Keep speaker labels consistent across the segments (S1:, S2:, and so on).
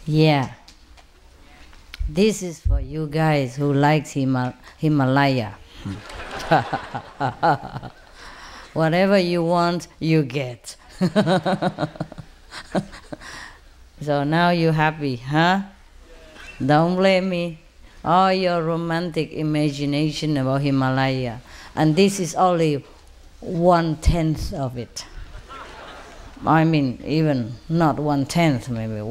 S1: Yeah. This is for you guys who like Himalaya. Whatever you want, you get. So now you're happy, huh? Don't blame me. All your romantic imagination about Himalaya. And this is only 1/10 of it. I mean, even not 1/10, maybe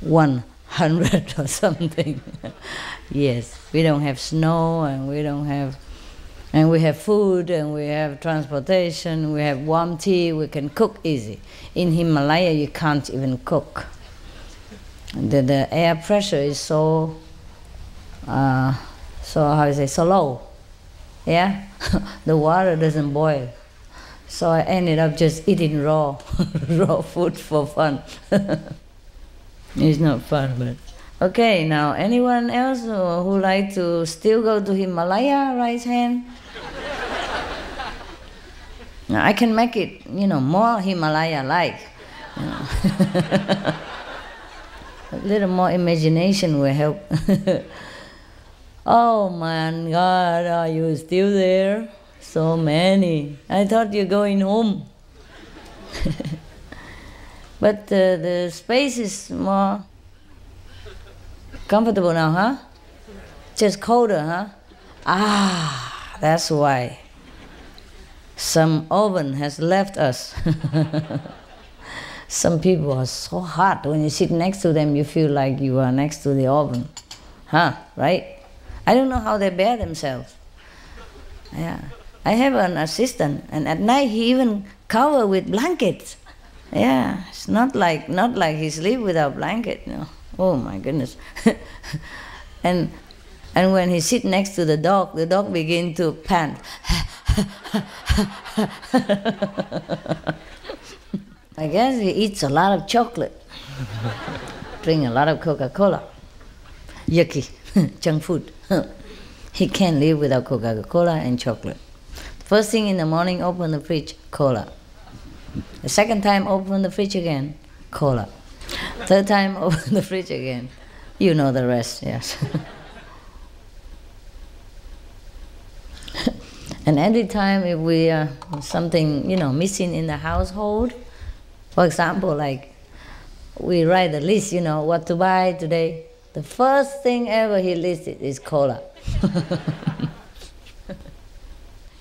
S1: 1/100 or something. Yes, we don't have snow, and we have food, and we have transportation, we have warm tea, we can cook easy. In Himalaya, you can't even cook. The air pressure is so low. Yeah, the water doesn't boil. So I ended up just eating raw food for fun. It's not fun, but okay. Now, anyone else who like to still go to Himalaya, raise hand. Now, I can make it, more Himalaya-like. A little more imagination will help. Oh my God, are you still there? So many. I thought you're going home. But the space is more comfortable now, huh? Just colder, huh? Ah, that's why. Some oven has left us. Some people are so hot. When you sit next to them, you feel like you are next to the oven. Huh, right? I don't know how they bear themselves. Yeah. I have an assistant, and at night he even covered with blankets. Yeah, it's not like he sleep without blanket. Oh my goodness. and when he sit next to the dog begin to pant. I guess he eats a lot of chocolate. Drink a lot of Coca-Cola. Yucky, junk food. He can't live without Coca-Cola and chocolate. First thing in the morning, open the fridge, cola. The second time, open the fridge again, cola. Third time, open the fridge again. You know the rest, yes. And every time if we are something, missing in the household, for example, like we write a list, what to buy today. The first thing ever he listed is cola.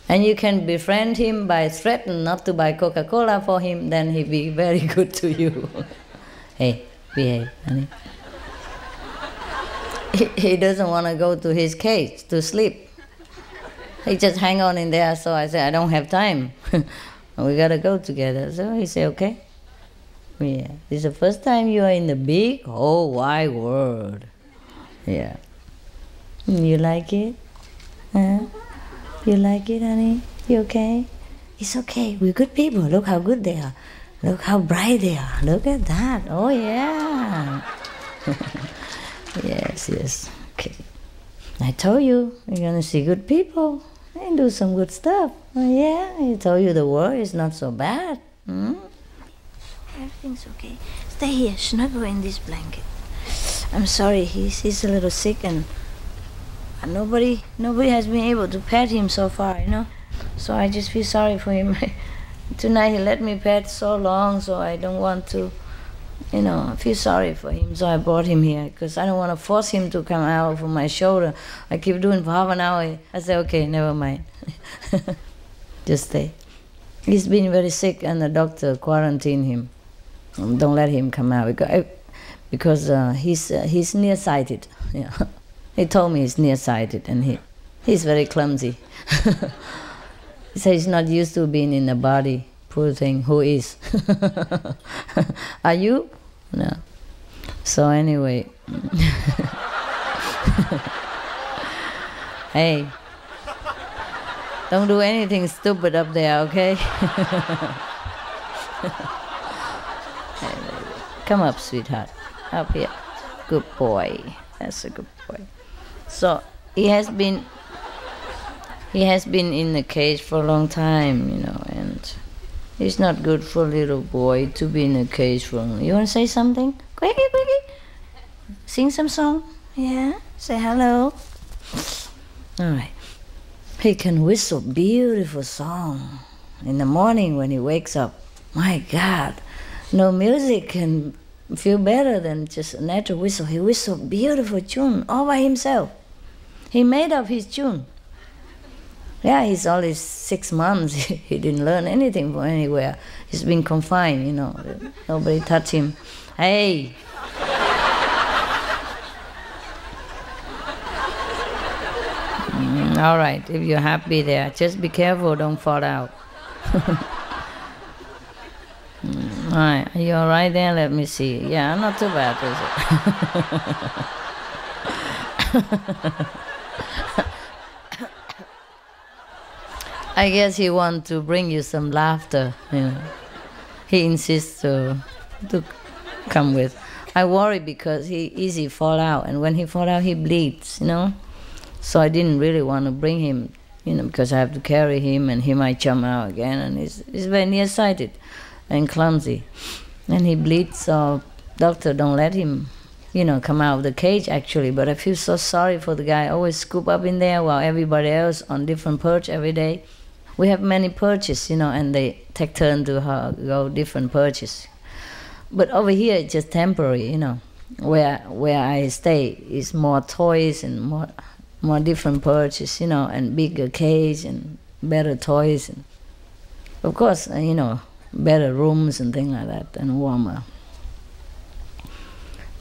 S1: And you can befriend him by threatening not to buy Coca-Cola for him, then he'll be very good to you. Hey, behave, honey. He doesn't want to go to his cage to sleep. He just hang on in there, so I say, I don't have time. We gotta go together. So he say, okay. Yeah, this is the first time you are in the big, whole wide world. Yeah. You like it? Huh? You like it, honey? You okay? It's okay. We're good people. Look how good they are. Look how bright they are. Look at that. Oh, yeah. Yes. Okay. I told you, you're going to see good people and do some good stuff. Oh, yeah, I told you the world is not so bad. Everything's okay. Stay here. Snuggle in this blanket. I'm sorry. He's a little sick and nobody has been able to pet him so far, So I just feel sorry for him. Tonight he let me pet so long, so I don't want to, I feel sorry for him. So I brought him here because I don't want to force him to come out from my shoulder. I keep doing for half an hour. I say, okay, never mind. Just stay. He's been very sick and the doctor quarantined him. Don't let him come out because he's nearsighted. Yeah. He told me he's nearsighted and he's very clumsy. He said he's not used to being in the body. Poor thing, who is? Are you? No. So anyway. Hey, don't do anything stupid up there, okay? Come up, sweetheart. Up here. Good boy. That's a good boy. So he has been in the cage for a long time, and it's not good for a little boy to be in a cage for long. You want to say something? Quickie, quickie. Sing some song? Yeah? Say hello. All right. He can whistle beautiful song. In the morning when he wakes up, my God, no music can feel better than just a natural whistle. He whistled beautiful tune all by himself. He made up his tune. Yeah, he's only 6 months. He didn't learn anything from anywhere. He's been confined, you know. Nobody touched him. Hey! All right, if you're happy there, just be careful, don't fall out. All right, are you all right there? Let me see. Yeah, not too bad, is it? I guess he wants to bring you some laughter, you know. He insists to come with. I worry because he easily fall out, and when he fall out, he bleeds, you know. So I didn't really want to bring him, you know, because I have to carry him, and he might jump out again, and he's very nearsighted and clumsy, and he bleeds. So doctor don't let him, you know, come out of the cage actually. But I feel so sorry for the guy. Always scoop up in there while everybody else on different perch every day. We have many perches, you know, and they take turn to go different perches. But over here, it's just temporary, you know. Where I stay is more toys and more different perches, you know, and bigger cage and better toys, and of course, you know, better rooms and things like that, and warmer.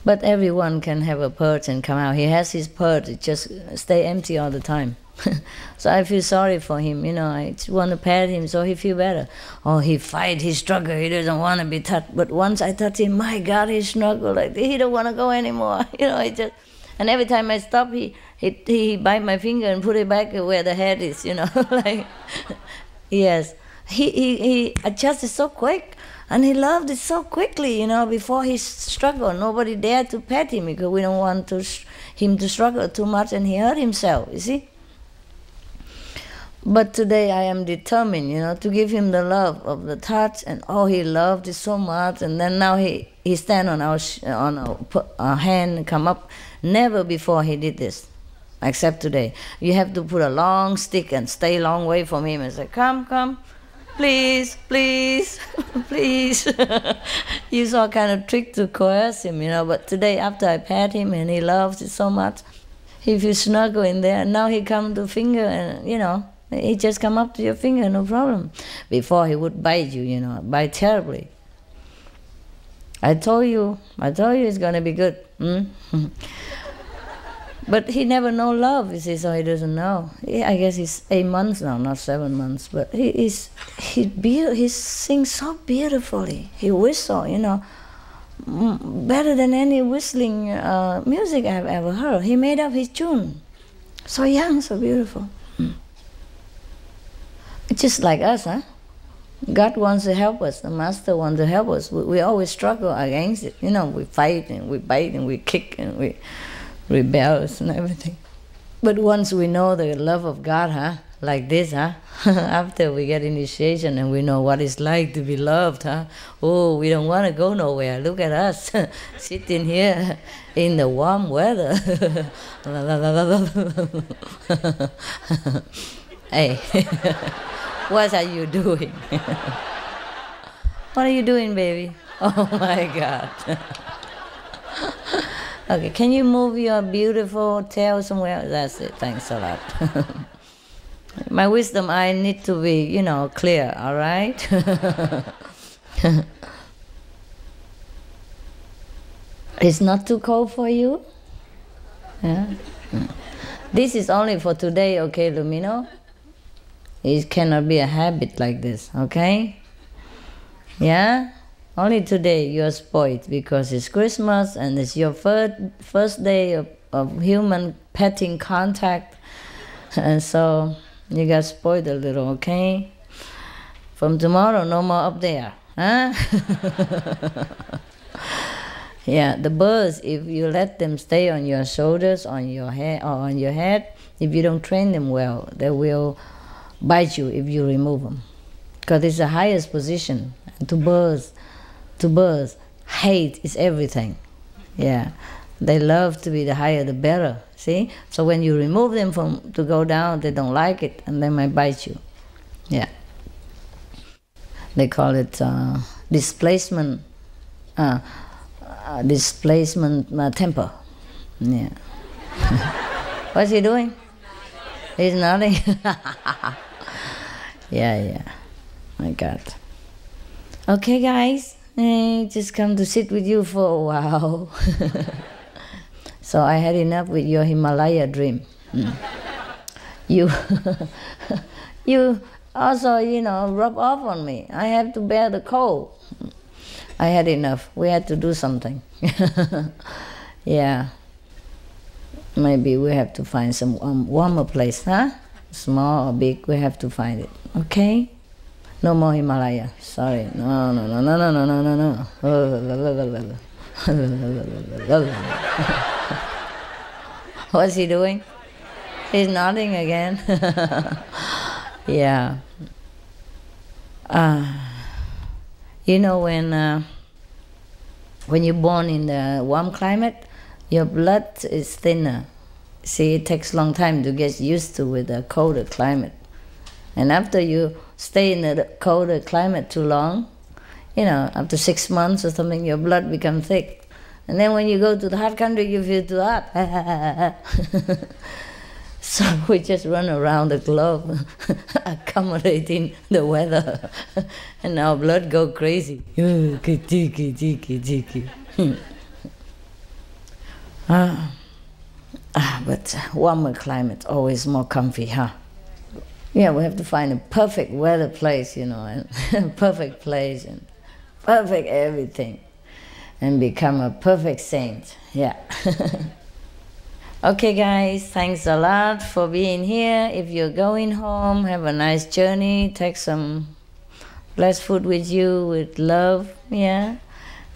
S1: But everyone can have a perch and come out. He has his perch, it just stay empty all the time. So I feel sorry for him, you know. I just want to pet him so he feel better. Oh, he fight, he struggle, he doesn't want to be touched. But once I touch him, my God, he struggle like he don't want to go anymore. You know, it just, and every time I stop, he bite my finger and put it back where the head is, you know. Like, yes, he adjusted so quick, and he loved it so quickly, you know. Before he struggled, nobody dared to pet him because we don't want him to struggle too much and he hurt himself, you see. But today I am determined, you know, to give him the love of the touch, and oh, he loved it so much. And then now he stand on our hand and come up. Never before he did this, except today. You have to put a long stick and stay a long way from him and say, come, come, please, please, please. Use all kind of trick to coerce him, you know. But today, after I pat him and he loves it so much, if you snuggle in there, and now he come to finger and, you know, he just come up to your finger, no problem. Before he would bite you, you know, bite terribly. I told you it's going to be good. But he never know love, you see, so he doesn't know. I guess he's 8 months now, not 7 months. But he sings so beautifully. He whistle, you know, better than any whistling music I've ever heard. He made up his tune. So young, so beautiful. It's just like us, huh? God wants to help us. The Master wants to help us. We always struggle against it. You know, we fight and we bite and we kick and we rebel and everything. But once we know the love of God, huh? Like this, huh? After we get initiation and we know what it's like to be loved, huh? Oh, we don't want to go nowhere. Look at us, sitting here in the warm weather. Hey, what are you doing? What are you doing, baby? Oh my God. Okay, can you move your beautiful tail somewhere? That's it, thanks a lot. My wisdom, I need to be, you know, clear, all right? It's not too cold for you? Yeah? This is only for today, okay, Lumino? It cannot be a habit like this, okay? Yeah? Only today you are spoiled because it's Christmas and it's your first day of human petting contact. And so you got spoiled a little, okay? From tomorrow, no more up there, huh? Yeah, the birds, if you let them stay on your shoulders, on your head, or on your head, if you don't train them well, they will bite you if you remove them. Because it's the highest position. And to birds, hate is everything. Yeah. They love to be the higher the better, see? So when you remove them to go down, they don't like it and they might bite you. Yeah. They call it displacement temper. Yeah. What's he doing? He's nodding. Yeah. My God. Okay, guys. I just come to sit with you for a while. So I had enough with your Himalaya dream. You also, rub off on me. I have to bear the cold. I had enough. We had to do something. Yeah. Maybe we have to find some warmer place, huh? Small or big, we have to find it. Okay? No more Himalaya. Sorry. No. What's he doing? He's nodding again. Yeah. When you're born in the warm climate, your blood is thinner. See, it takes a long time to get used to with the colder climate. And after you stay in the colder climate too long, after 6 months or something, your blood becomes thick. And then when you go to the hot country, you feel too hot. So we just run around the globe, accommodating the weather. And our blood go crazy. But warmer climate, always more comfy, huh? Yeah, we have to find a perfect weather place, and perfect place and perfect everything, and become a perfect saint. Yeah. Okay, guys, thanks a lot for being here. If you're going home, have a nice journey. Take some blessed food with you with love, yeah.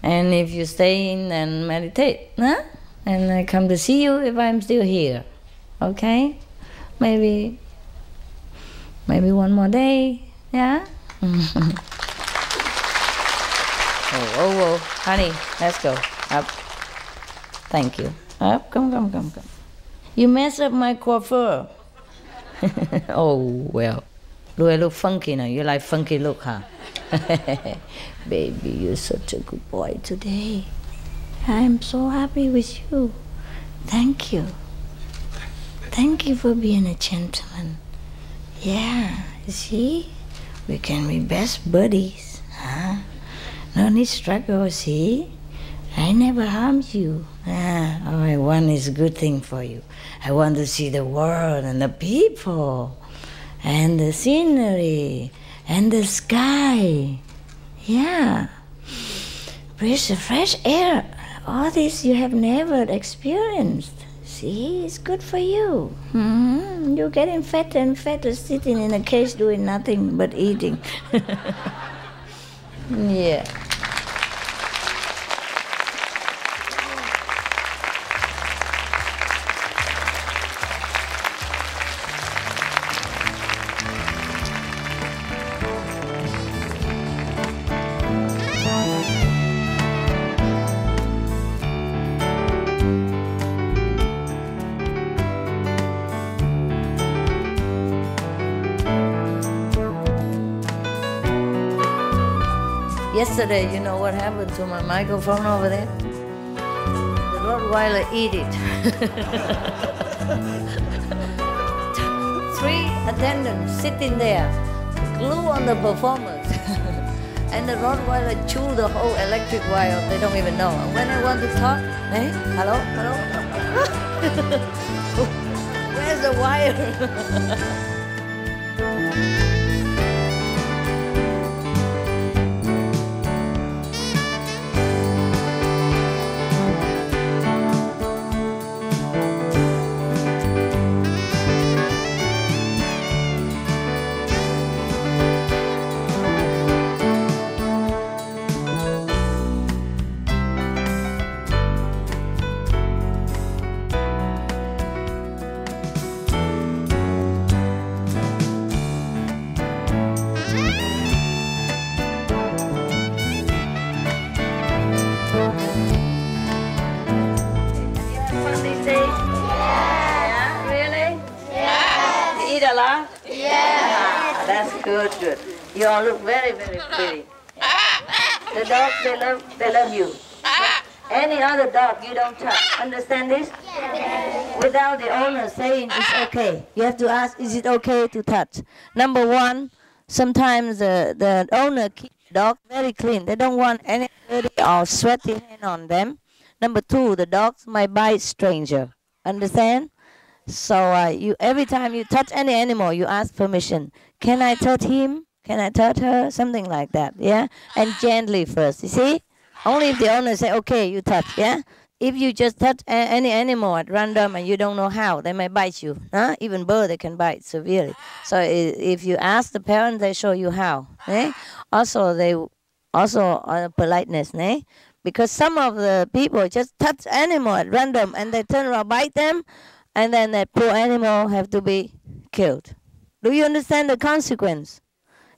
S1: And if you're staying, then meditate, huh? And I come to see you if I'm still here, okay? Maybe one more day, yeah? Oh, honey, let's go, up. Thank you. Up, come. You messed up my coiffure. Oh, well. Do I look funky now? You like funky look, huh? Baby, you're such a good boy today. I'm so happy with you. Thank you. Thank you for being a gentleman. Yeah, you see? We can be best buddies, huh? No need struggle, see? I never harmed you. All I want is a good thing for you. I want to see the world and the people and the scenery and the sky. Yeah. Breathe the fresh air. All this you have never experienced. See, it's good for you. You're getting fatter and fatter sitting in a cage doing nothing but eating. Yeah. Yesterday, you know what happened to my microphone over there? The Rottweiler ate it. 3 attendants sitting there, glue on the performers. And the Rottweiler chew the whole electric wire, they don't even know. And when I want to talk, hey, hello? Where's the wire? Good, good. You all look very, very pretty. Yeah. The dogs, they love you. Any other dog you don't touch. Understand this? Without the owner saying it's okay. You have to ask, is it okay to touch? Number one, sometimes the owner keeps the dog very clean. They don't want any dirty or sweaty hand on them. Number two, the dogs might bite stranger. Understand? So you every time you touch any animal, you ask permission. Can I touch him? Can I touch her? Something like that, yeah? And gently first, you see? Only if the owner say, okay, you touch, yeah? If you just touch any animal at random and you don't know how, they may bite you. Huh? Even birds, they can bite severely. So if you ask the parents, they show you how. Eh? Also, politeness, eh? Because some of the people just touch animal at random and they turn around, bite them, and then that poor animal have to be killed. Do you understand the consequence?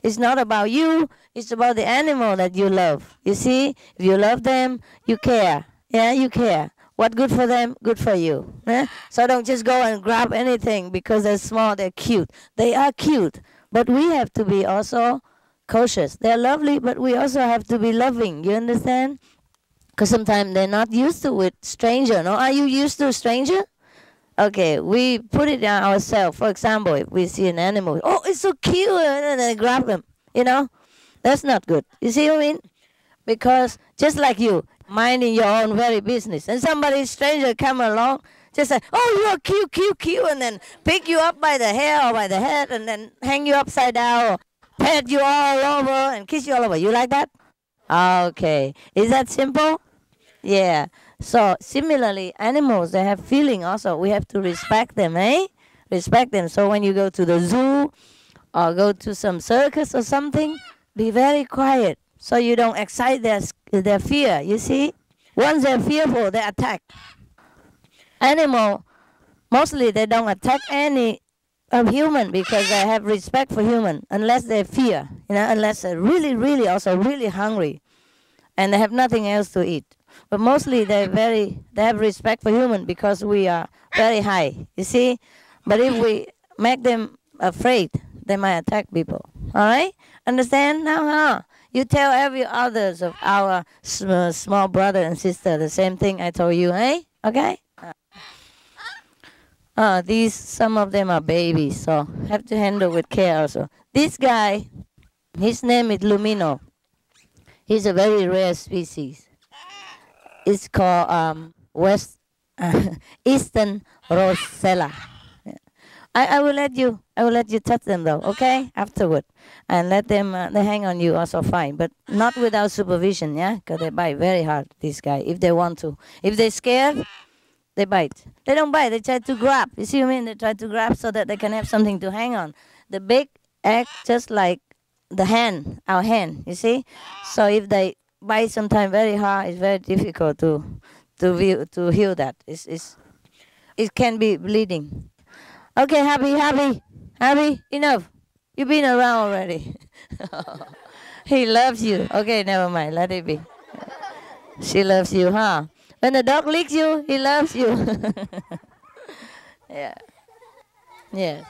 S1: It's not about you, it's about the animal that you love. You see, if you love them, you care. Yeah, you care. What good for them, good for you. Yeah? So don't just go and grab anything because they're small, they're cute. They are cute, but we have to be also cautious. They're lovely, but we also have to be loving. You understand? Because sometimes they're not used to with stranger. No, are you used to a stranger? Okay, we put it on ourselves. For example, if we see an animal, oh, it's so cute, and then grab them. You know, that's not good. You see what I mean? Because just like you, minding your own very business, and somebody stranger come along, just say, oh, you're cute, cute, cute, and then pick you up by the hair or by the head, and then hang you upside down, or pat you all over, and kiss you all over. You like that? Okay. Is that simple? Yeah. So similarly, animals, they have feeling also. We have to respect them, eh? Respect them. So when you go to the zoo or go to some circus or something, be very quiet so you don't excite their fear, you see? Once they're fearful, they attack. Animal, mostly they don't attack any of human because they have respect for human, unless they fear, unless they're really, really also really hungry and they have nothing else to eat. But mostly they have respect for human because we are very high, you see? But if we make them afraid, they might attack people. All right? Understand now? Huh? You tell every others of our small brother and sister the same thing I told you, eh? Okay? Some of them are babies, so have to handle with care also. This guy, his name is Lumino. He's a very rare species. It's called Eastern Rosella. Yeah. I will let you touch them though, okay? Afterward, and let them they hang on you also fine, but not without supervision, yeah? Because they bite very hard. This guy, if they want to, if they're scared, they bite. They don't bite. They try to grab. You see what I mean? They try to grab so that they can have something to hang on. The big act just like the hand, our hand. You see? So if they bite sometimes very hard, it's very difficult to heal that. It can be bleeding. Okay, happy, enough. You've been around already. He loves you. Okay, never mind, let it be. She loves you, huh? When the dog licks you, he loves you. Yeah. Yeah.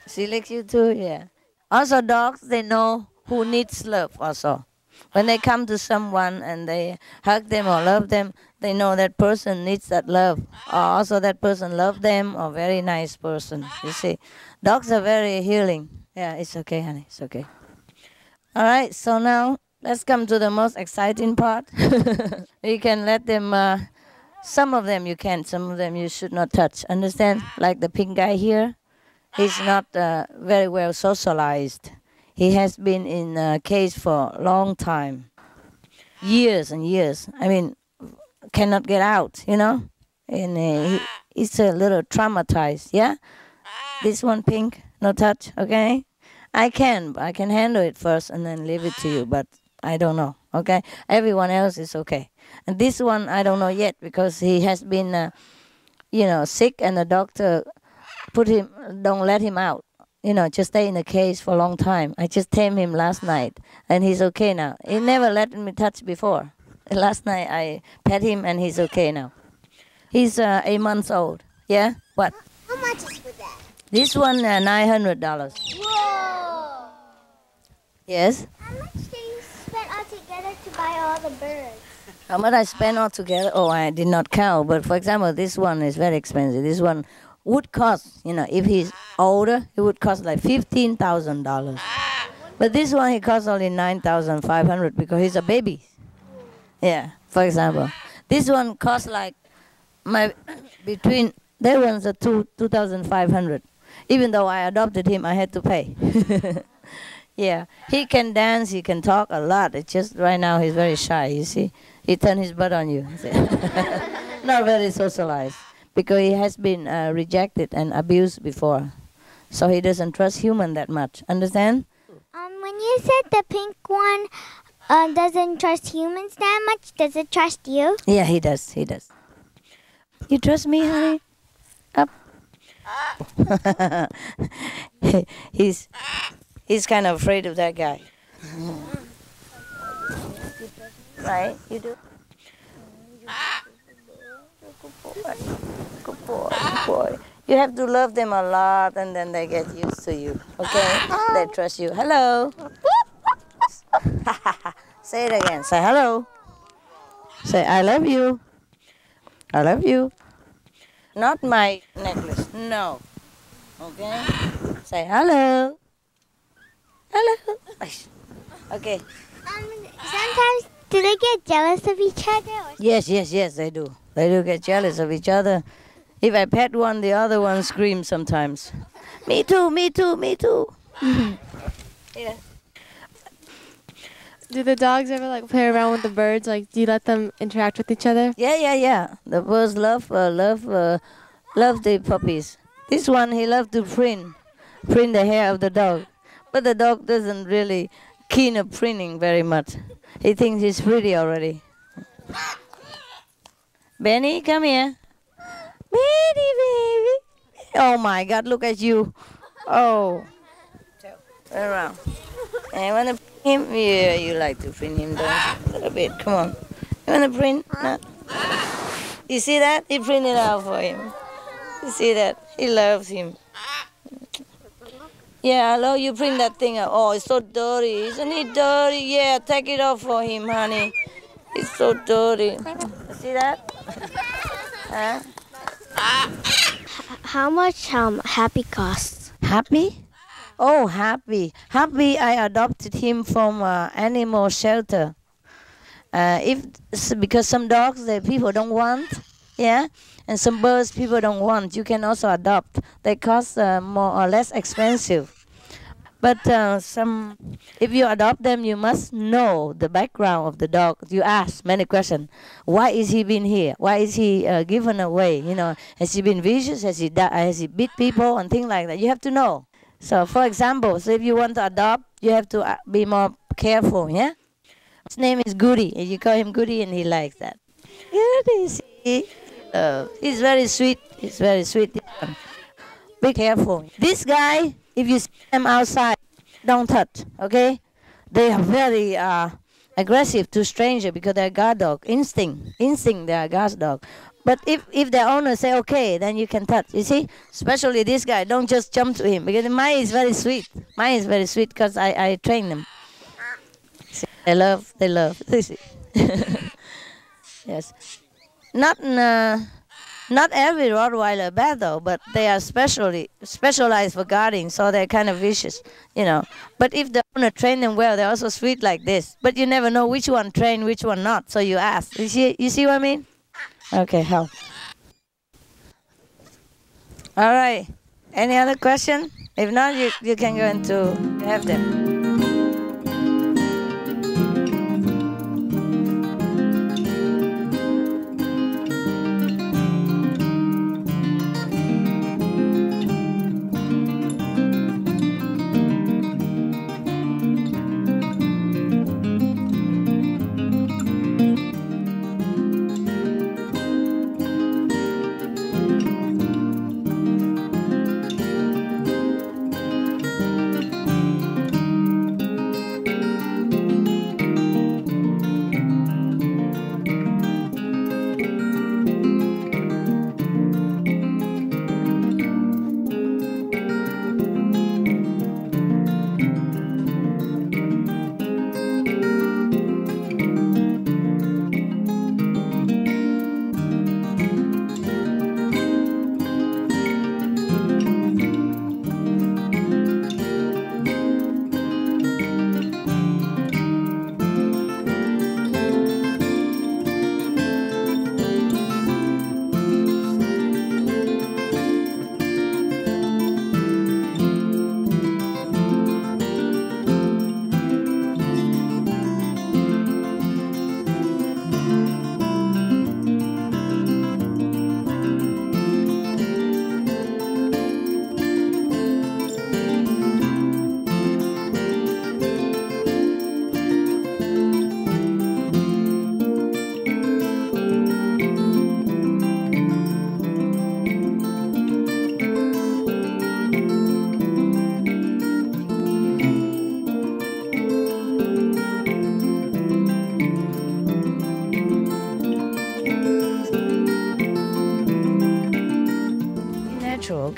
S1: She licks you too, yeah. Also, dogs, they know who needs love also. When they come to someone and they hug them or love them, they know that person needs that love. Or also that person loves them, or very nice person, you see. Dogs are very healing. Yeah, it's okay, honey, it's okay. All right, so now let's come to the most exciting part. You can let them, some of them you can, some of them you should not touch. Understand? Like the pink guy here, he's not very well socialized. He has been in a cage for a long time, years and years. I mean, cannot get out, And he's a little traumatized, yeah? This one pink, no touch, okay? I can handle it first and then leave it to you, but I don't know, okay? Everyone else is okay. And this one, I don't know yet because he has been, sick and the doctor don't let him out. Just stay in the cage for a long time. I just tamed him last night, and he's okay now. He never let me touch before. Last night I pet him, and he's okay now. He's 8 months old. Yeah? What?
S2: How much is for that?
S1: This one, $900.
S2: Whoa!
S1: Yes?
S2: How much do you spend altogether to buy all the birds?
S1: How much I spent altogether? Oh, I did not count. But for example, this one is very expensive. This one would cost, if he's older, it would cost like $15,000. But this one, he costs only $9,500 because he's a baby. Yeah, for example. This one costs like between, that one's a $2,500. Even though I adopted him, I had to pay. Yeah, he can dance, he can talk a lot. It's just right now he's very shy, you see. He turned his butt on you. Not very socialized because he has been rejected and abused before. So he doesn't trust human that much. Understand?
S2: When you said the pink one doesn't trust humans that much, does it trust you?
S1: Yeah, he does. You trust me, honey? Up. He's kind of afraid of that guy. Right? You do? Good boy. You have to love them a lot and then they get used to you. Okay? They trust you. Hello. Say it again. Say hello. Say I love you. I love you. Not my necklace. No. Okay? Say hello. Hello. Okay.
S2: Sometimes do they get jealous of each other? Or
S1: Yes, they do. They do get jealous of each other. If I pet one, the other one screams sometimes. Me too, me too, me too. Yeah.
S3: Do the dogs ever play around with the birds? Do you let them interact with each other?
S1: Yeah. The birds love the puppies. This one, he loves to preen the hair of the dog. But the dog doesn't really keen of preening very much. He thinks he's pretty already. Benny, come here. Benny, baby. Oh my God, look at you. Oh. Turn around. And want to preen him? Yeah, you like to preen him, don't you? A little bit, come on. You want to preen? No. You see that? He preened it out for him. You see that? He loves him. Yeah, hello, you print that thing out. Oh, it's so dirty. Isn't it dirty? Yeah, take it off for him, honey. It's so dirty. See that? Huh?
S2: how much Happy costs?
S1: Happy? Oh, Happy. Happy, I adopted him from animal shelter. Because some dogs that people don't want, yeah, and some birds people don't want, you can also adopt. They cost more or less expensive. But if you adopt them, you must know the background of the dog. You ask many questions. Why is he been here? Why is he given away? Has he been vicious? Has he beat people and things like that? You have to know. So, for example, if you want to adopt, you have to be more careful. Yeah. His name is Goody, and you call him Goody, and he likes that. Goody, see? He's very sweet. He's very sweet. Be careful. This guy, if you see them outside, don't touch, okay? They are very aggressive to strangers because they're guard dog. Instinct, they're guard dog. But if their owner say okay, then you can touch. You see? Especially this guy, don't just jump to him because mine is very sweet. Mine is very sweet because I train them. See, they love. See? Yes. Not every Rottweiler bad though, but they are specialized for guarding, so they're kind of vicious, But if the owner train them well, they're also sweet like this. But you never know which one trained, which one not. So you ask. You see what I mean? Okay, how? All right. Any other question? If not, you can go into have them.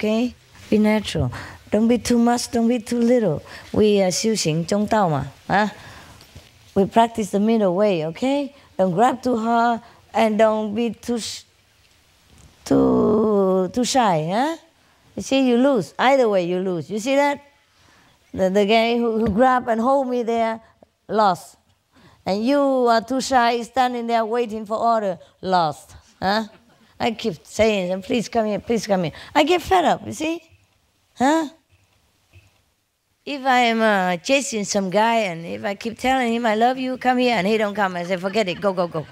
S1: okay? Be natural. Don't be too much, don't be too little. We are 修行中道嘛, huh? We practice the middle way, okay? Don't grab too hard and don't be too shy, huh? You see, you lose. Either way, you lose. You see that? The guy who grabbed and hold me there, lost. And you are too shy, standing there waiting for order, lost. Huh? I keep saying, please come here, please come here. I get fed up, you see? Huh? If I am chasing some guy and if I keep telling him I love you, come here, and he don't come, I say, forget it, go, go, go.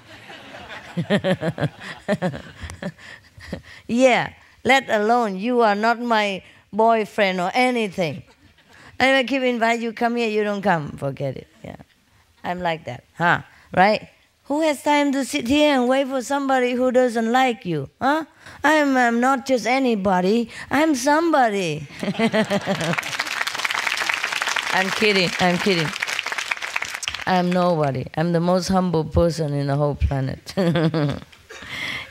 S1: Yeah, let alone you are not my boyfriend or anything. And if I keep inviting you, come here, you don't come, forget it. Yeah, I'm like that, huh? Right? Who has time to sit here and wait for somebody who doesn't like you, huh? I'm not just anybody, I'm somebody. I'm kidding. I'm nobody. I'm the most humble person in the whole planet.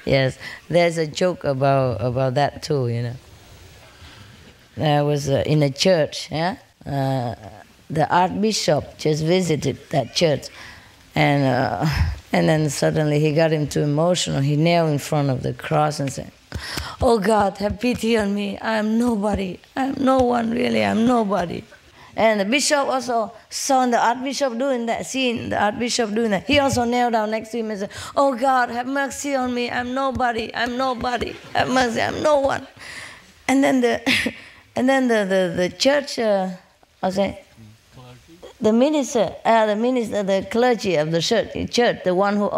S1: Yes, there's a joke about that too, you know. I was in a church, yeah? The Archbishop just visited that church, and then suddenly he got him too emotional. He knelt in front of the cross and said, "Oh God, have pity on me. I'm nobody. I'm no one really. I'm nobody." And the bishop also saw the Archbishop doing that, seeing the Archbishop doing that. He also knelt down next to him and said, "Oh God, have mercy on me. I'm nobody. I'm nobody. Have mercy. I'm no one." And then the church, the minister, the clergy of the church, the one who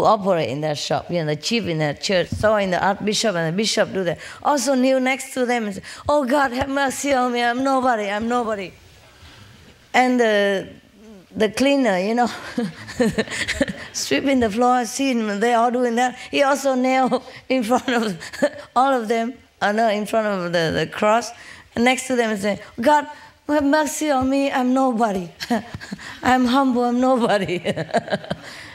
S1: operate in that shop, you know, the chief in that church, saw in the Archbishop and the bishop do that, also kneel next to them and said, "Oh God, have mercy on me, I'm nobody, I'm nobody." And the cleaner, you know, sweeping the floor, seeing they all doing that, he also knelt in front of all of them, in front of the cross, and next to them and said, "God, have mercy on me, I'm nobody. I'm humble, I'm nobody."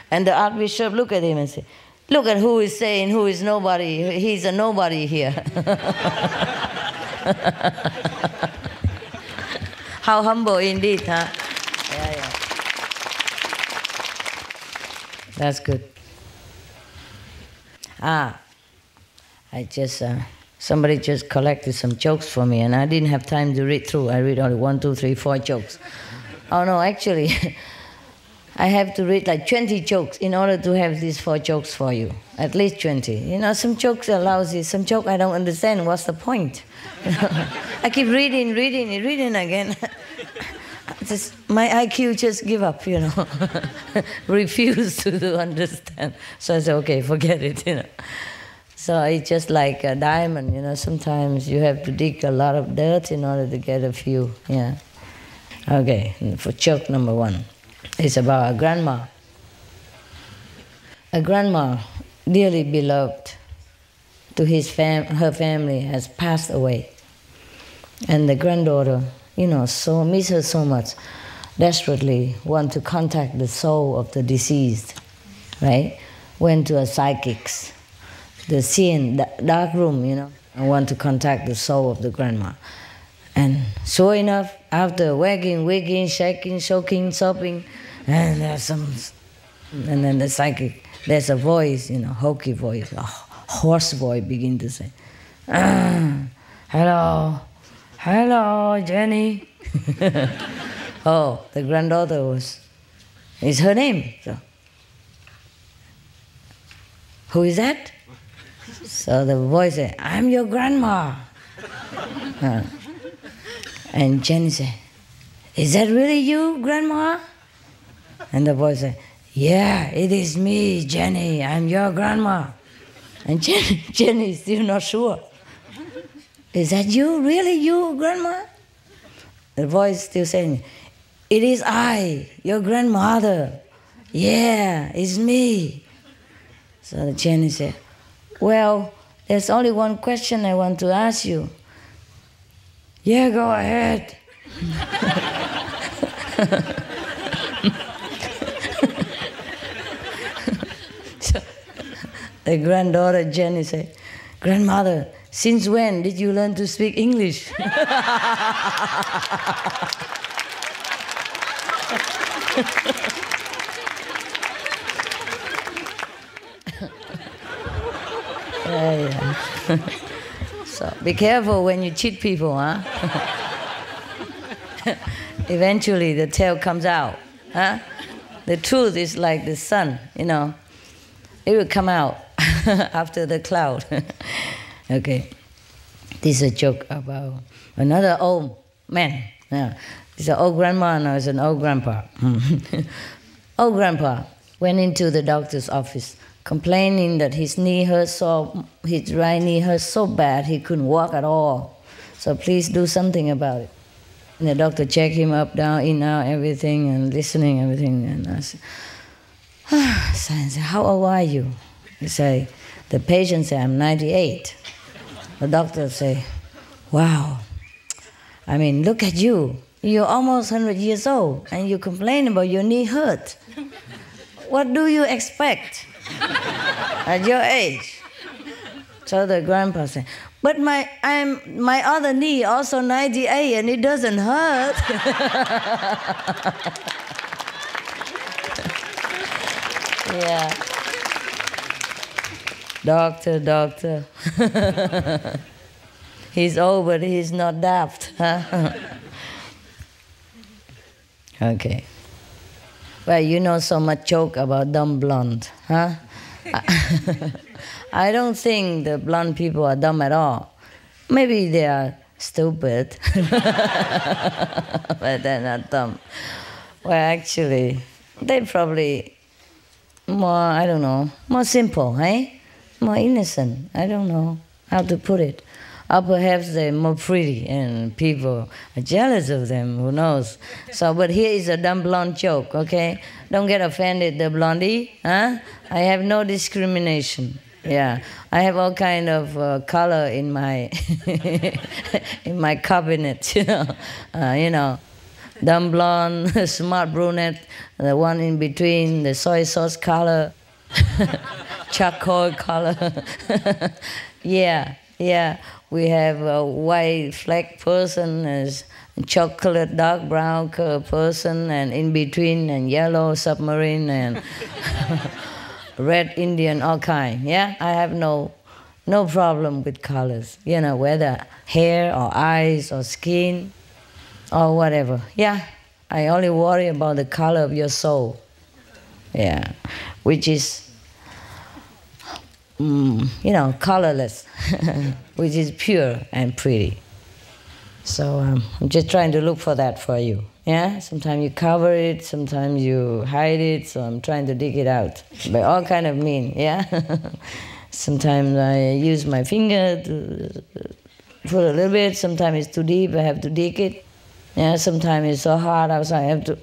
S1: And the Archbishop looked at him and said, "Look at who is saying who is nobody. He's a nobody here." How humble indeed, huh? Yeah. That's good. I just, somebody just collected some jokes for me and I didn't have time to read through. I read only 1, 2, 3, 4 jokes. Oh no, actually, I have to read like 20 jokes in order to have these 4 jokes for you. At least 20. You know, some jokes are lousy, some joke I don't understand. What's the point? I keep reading again. My IQ just give up, you know. Refuse to understand. So I said, okay, forget it, you know. So it's just like a diamond, you know. Sometimes you have to dig a lot of dirt in order to get a few, yeah. Okay, for joke number 1. It's about a grandma. A grandma, dearly beloved to her family, has passed away. And the granddaughter, you know, so miss her so much, desperately want to contact the soul of the deceased, right? Went to a psychic's, the scene, the dark room, you know, and want to contact the soul of the grandma. And sure enough, after wagging, wigging, shaking, choking, sobbing, and then the psychic, there's a voice, you know, hokey voice, a hoarse voice begin to say, "Hello, Jenny." Oh, the granddaughter is her name. So, who is that? So the voice said, "I'm your grandma." And Jenny said, "Is that really you, grandma?" And the voice said, "Yeah, it is me, Jenny. I'm your grandma." And Jenny is still not sure. "Is that you, really you, grandma?" The voice still saying, "It is I, your grandmother. Yeah, it's me." So Jenny said, "Well, there's only one question I want to ask you." "Yeah, go ahead." So the granddaughter Jenny said, Grandmother, since when did you learn to speak English? Yeah. So be careful when you cheat people, huh? Eventually the tail comes out, huh? The truth is like the sun, you know. It will come out after the cloud. Okay. This is a joke about another old man. Yeah. It's an old grandma, no, it's an old grandpa. Old grandpa went into the doctor's office complaining that his knee hurt his right knee hurt so bad he couldn't walk at all. So please do something about it. And the doctor checked him up, down, in, out, everything, and listening, everything. And I said, I said, how old are you? He said, the patient said, I'm 98. The doctor said, wow. I mean, look at you. You're almost 100 years old, and you complain about your knee hurt. What do you expect at your age? So the grandpa said, but my other knee also 98 and it doesn't hurt. Yeah. Doctor. He's old, but he's not daft. Huh? Okay. Well, you know so much joke about dumb blonde, huh? I don't think the blonde people are dumb at all. Maybe they are stupid, but they're not dumb. Well, actually, they're probably more simple, eh? More innocent. I don't know how to put it. Or perhaps they're more pretty and people are jealous of them, who knows. So, but here is a dumb blonde joke, okay? Don't get offended, the blondie, huh? I have no discrimination. Yeah, I have all kind of color in my in my cabinet, you know, dumb blonde, smart brunette, the one in between, the soy sauce color, charcoal color. Yeah. We have a white flag person, as chocolate dark brown person, and in between, and yellow submarine, and red Indian, all kind. Yeah, I have no problem with colors. You know, whether hair or eyes or skin or whatever. Yeah, I only worry about the color of your soul. Yeah, which is, colorless, which is pure and pretty. So I'm just trying to look for that for you. Yeah, sometimes you cover it, sometimes you hide it, so I'm trying to dig it out by all kind of means. Yeah, sometimes I use my finger to put a little bit. Sometimes it's too deep, I have to dig it. Yeah, sometimes it's so hard outside, I have to,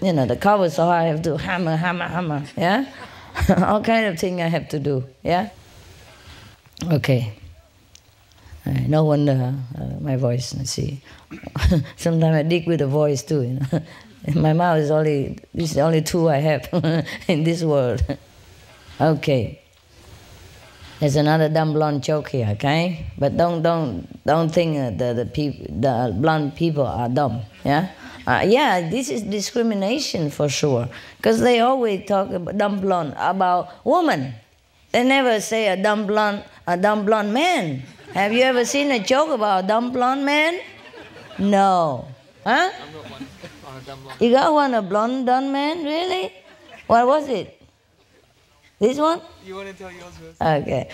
S1: the cover is so hard, I have to hammer. Yeah. All kind of things I have to do, yeah? Okay. No wonder my voice, let's see. Sometimes I dig with the voice too, My mouth is this is the only tool I have in this world. Okay. There's another dumb blonde joke here, okay? But don't think the blonde people are dumb, yeah? This is discrimination for sure, because they always talk about dumb blonde about woman. They never say a dumb blonde man. Have you ever seen a joke about a dumb blonde man? No. Huh? You got one, a blonde man, really? What was it? This one?
S4: You want to tell yours first?
S1: Okay.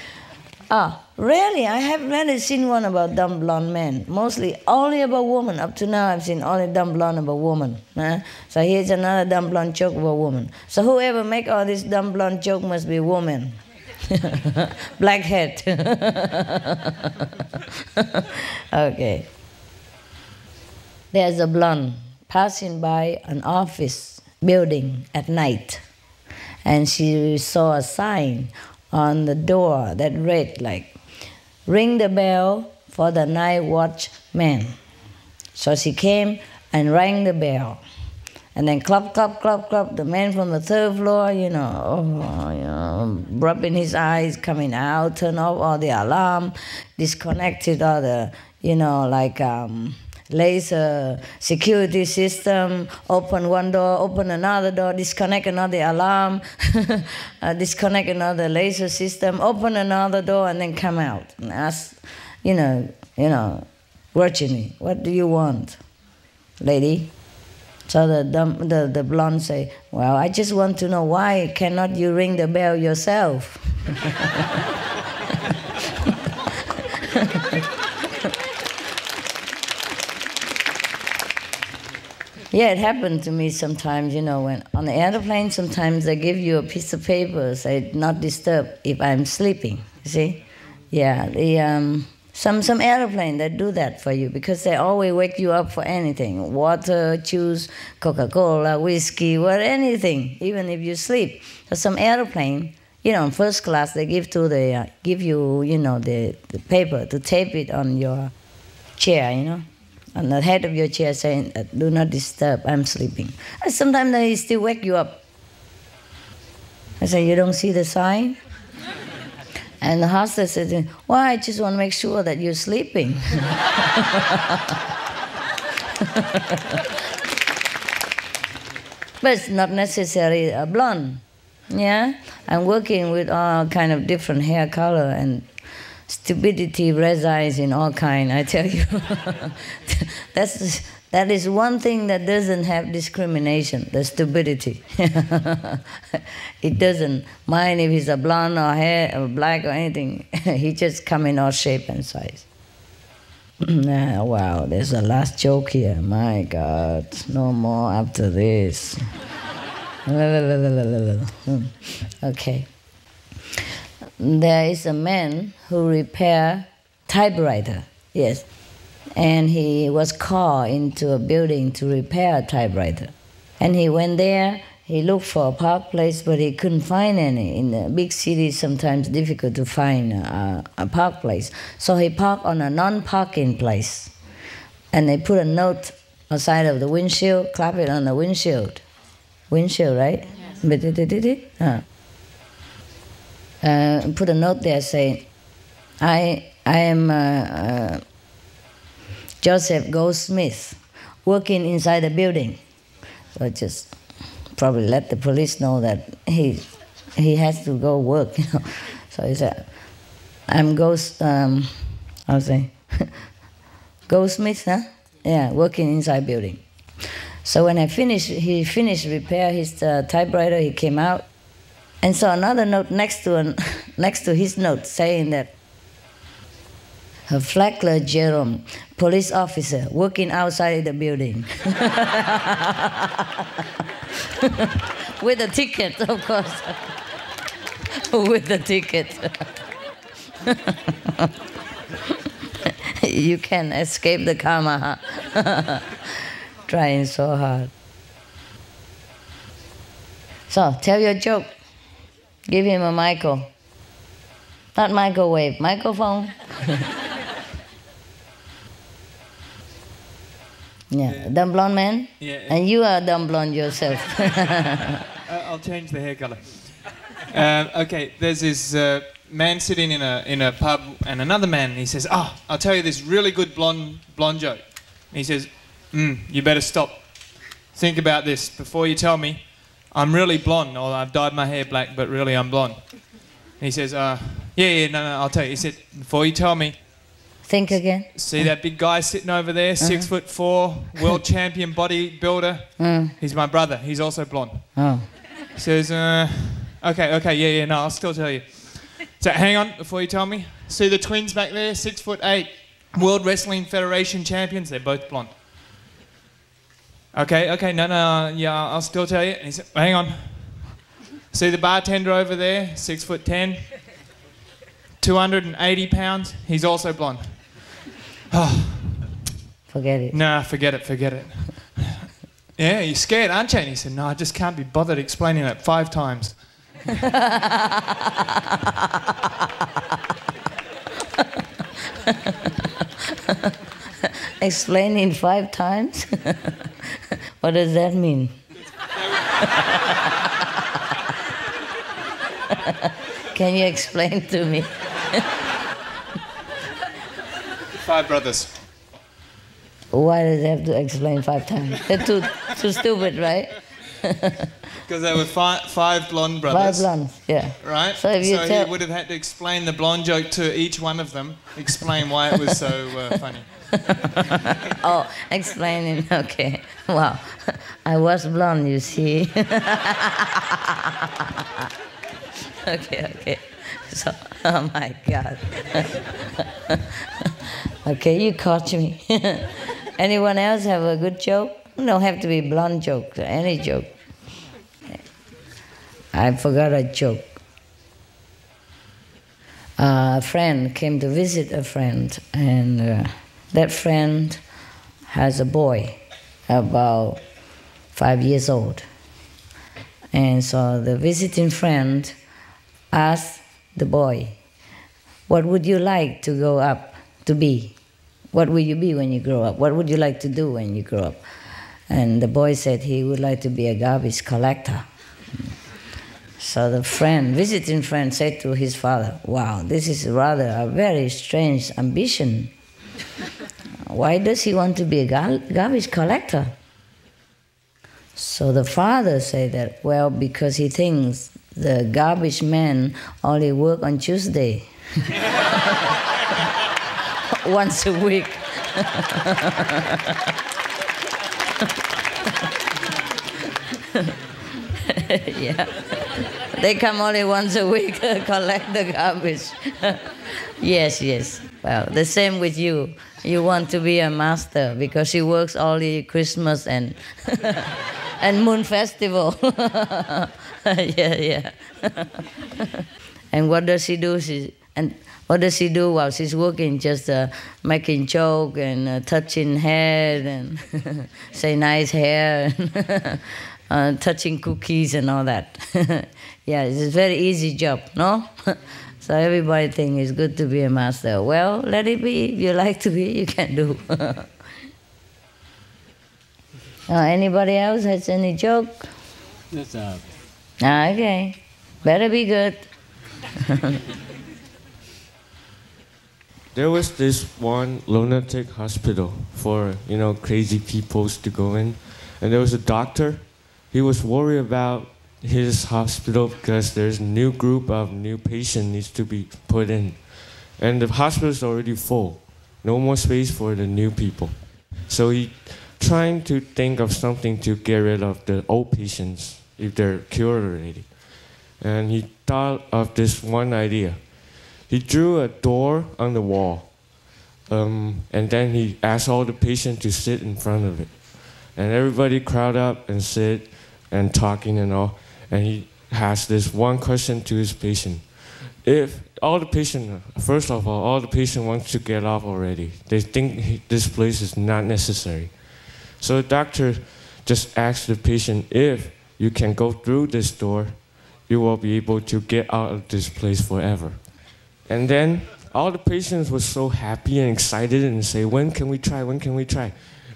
S1: Really? I have rarely seen one about dumb blonde men. Mostly only about women. Up to now, I've seen only dumb blonde about women. So here's another dumb blonde joke about woman. So whoever make all this dumb blonde joke must be woman. Blackhead. Okay. There's a blonde passing by an office building at night, and she saw a sign on the door that read like, ring the bell for the night watchman. So she came and rang the bell. And then clap, clap, clap, clap. The man from the third floor, rubbing his eyes, coming out, turn off all the alarm, disconnected all the, laser security system, open one door, open another door, disconnect another alarm, disconnect another laser system, open another door, and then come out and ask, Virginie, what do you want, lady? So the blonde say, well, I just want to know why cannot you ring the bell yourself? Yeah, it happened to me sometimes, when on the airplane, sometimes they give you a piece of paper, say, not disturb if I'm sleeping, you see? Yeah, some airplane, they do that for you because they always wake you up for anything. Water, juice, Coca-Cola, whiskey, anything, even if you sleep. So some airplane, in first class, they give you, the paper to tape it on your chair, on the head of your chair saying, do not disturb, I'm sleeping. And sometimes they still wake you up. I say, you don't see the sign? And the hostess said, well, I just want to make sure that you're sleeping. But it's not necessarily a blonde. Yeah? I'm working with all kind of different hair color, and stupidity resides in all kind, I tell you. That is one thing that doesn't have discrimination, the stupidity. It doesn't mind if he's a blonde or hair or black or anything. He just come in all shape and size. Wow, there's a last joke here. My God, no more after this. Okay. There is a man who repair typewriter, yes. And he was called into a building to repair a typewriter. And he went there, he looked for a park place, but he couldn't find any. In the big cities, sometimes difficult to find a park place. So he parked on a non-parking place. And they put a note outside of the windshield, clap it on the windshield. Windshield, right? Yes. Put a note there saying, I am Joseph Goldsmith, working inside the building. So just probably let the police know that he has to go work. So he said, I'm Goldsmith, huh? Yeah, working inside building. So when he finished repair his typewriter, he came out and saw another note next to his note saying that Fleckler Jerome, police officer, working outside the building. With a ticket, of course. With the ticket. You can escape the karma, huh? Trying so hard. So, tell your joke. Give him a micro. Not microwave, microphone. Yeah, dumb blonde man?
S4: Yeah.
S1: And you are dumb blonde yourself.
S4: I'll change the hair color. Okay, there's this man sitting in a pub, and another man, he says, I'll tell you this really good blonde joke. And he says, you better stop. Think about this before you tell me. I'm really blonde, or I've dyed my hair black, but really I'm blonde. And he says, no, I'll tell you. He said, before you tell me.
S1: Think again.
S4: See that big guy sitting over there, 6'4", world champion bodybuilder? He's my brother. He's also blonde.
S1: Oh.
S4: He says, okay, no, I'll still tell you. So hang on, before you tell me. See the twins back there, 6'8", World Wrestling Federation champions? They're both blonde. Okay, no, yeah, I'll still tell you. And he said, hang on. See the bartender over there, 6'10", 280 pounds? He's also blonde. Oh.
S1: Forget it.
S4: Nah, forget it. Yeah, you're scared, aren't you? And he said, no, I just can't be bothered explaining it 5 times.
S1: Explaining 5 times? What does that mean? Can you explain to me?
S4: 5 brothers.
S1: Why does they have to explain 5 times? They're too stupid, right?
S4: Because there were 5 blonde brothers.
S1: 5 blondes, yeah.
S4: Right?
S1: So if you
S4: he would have had to explain the blonde joke to each one of them, explain why it was so funny.
S1: Oh, explaining, okay. Wow. I was blonde, you see. Okay. So, oh my God. Okay, you caught me. Anyone else have a good joke? Don't have to be blonde joke, any joke. I forgot a joke. A friend came to visit a friend, and that friend has a boy about 5 years old. And so the visiting friend asked the boy, what would you like to grow up to be? What will you be when you grow up? What would you like to do when you grow up? And the boy said he would like to be a garbage collector. So the visiting friend said to his father, wow, this is rather a very strange ambition. Why does he want to be a garbage collector? So the father said that, well, because he thinks the garbage men only work on Tuesday. Once a week. Yeah. They come only once a week to collect the garbage. Yes. Well, the same with you. You want to be a master because he works only Christmas and and Moon Festival. Yeah. And what does he do? What does he do while she's working? Just making joke and touching head and say nice hair and touching cookies and all that. Yeah, it's a very easy job, no? So everybody thinks it's good to be a master. Well, let it be. If you like to be, you can do. Anybody else has any joke?
S5: Yes,
S1: Okay. Better be good.
S5: There was this one lunatic hospital for, crazy people to go in. And there was a doctor. He was worried about his hospital because there's a new group of new patients needs to be put in. And the hospital is already full. No more space for the new people. So he trying to think of something to get rid of the old patients if they're cured already. And he thought of this one idea. He drew a door on the wall, and then he asked all the patients to sit in front of it. And everybody crowd up and sit and talking and all. And he asked this one question to his patient. If all the patient, first of all the patient wants to get off already. They think this place is not necessary. So the doctor just asked the patient, if you can go through this door, you will be able to get out of this place forever. And then all the patients were so happy and excited and say, when can we try?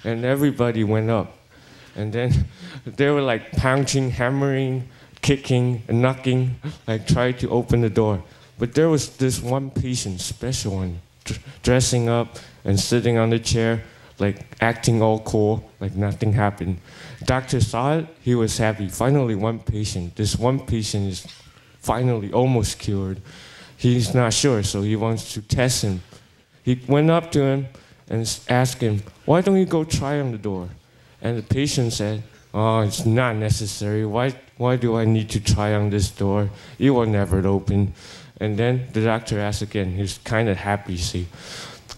S5: And everybody went up. And then they were like punching, hammering, kicking, and knocking, like trying to open the door. But there was this one patient, special one, dressing up and sitting on the chair, like acting all cool, like nothing happened. Doctor saw it, he was happy. Finally, this one patient is finally almost cured. He's not sure, so he wants to test him. He went up to him and asked him, why don't you go try on the door? And the patient said, oh, it's not necessary. Why do I need to try on this door? It will never open. And then the doctor asked again. He's kind of happy, see,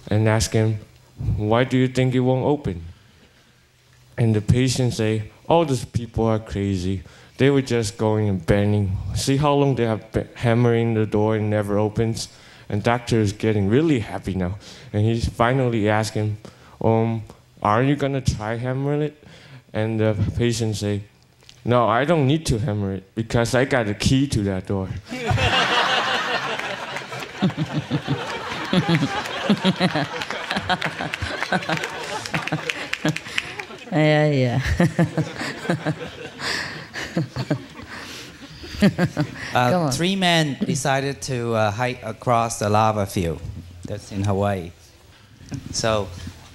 S5: and asked him, why do you think it won't open? And the patient say, all these people are crazy. They were just going and banging. See how long they have been hammering the door and never opens? And doctor is getting really happy now. And he finally asked him, are you gonna try hammering it? And the patient say, no, I don't need to hammer it because I got a key to that door.
S1: Yeah. Come on.
S6: 3 men decided to hike across the lava field. That's in Hawaii. So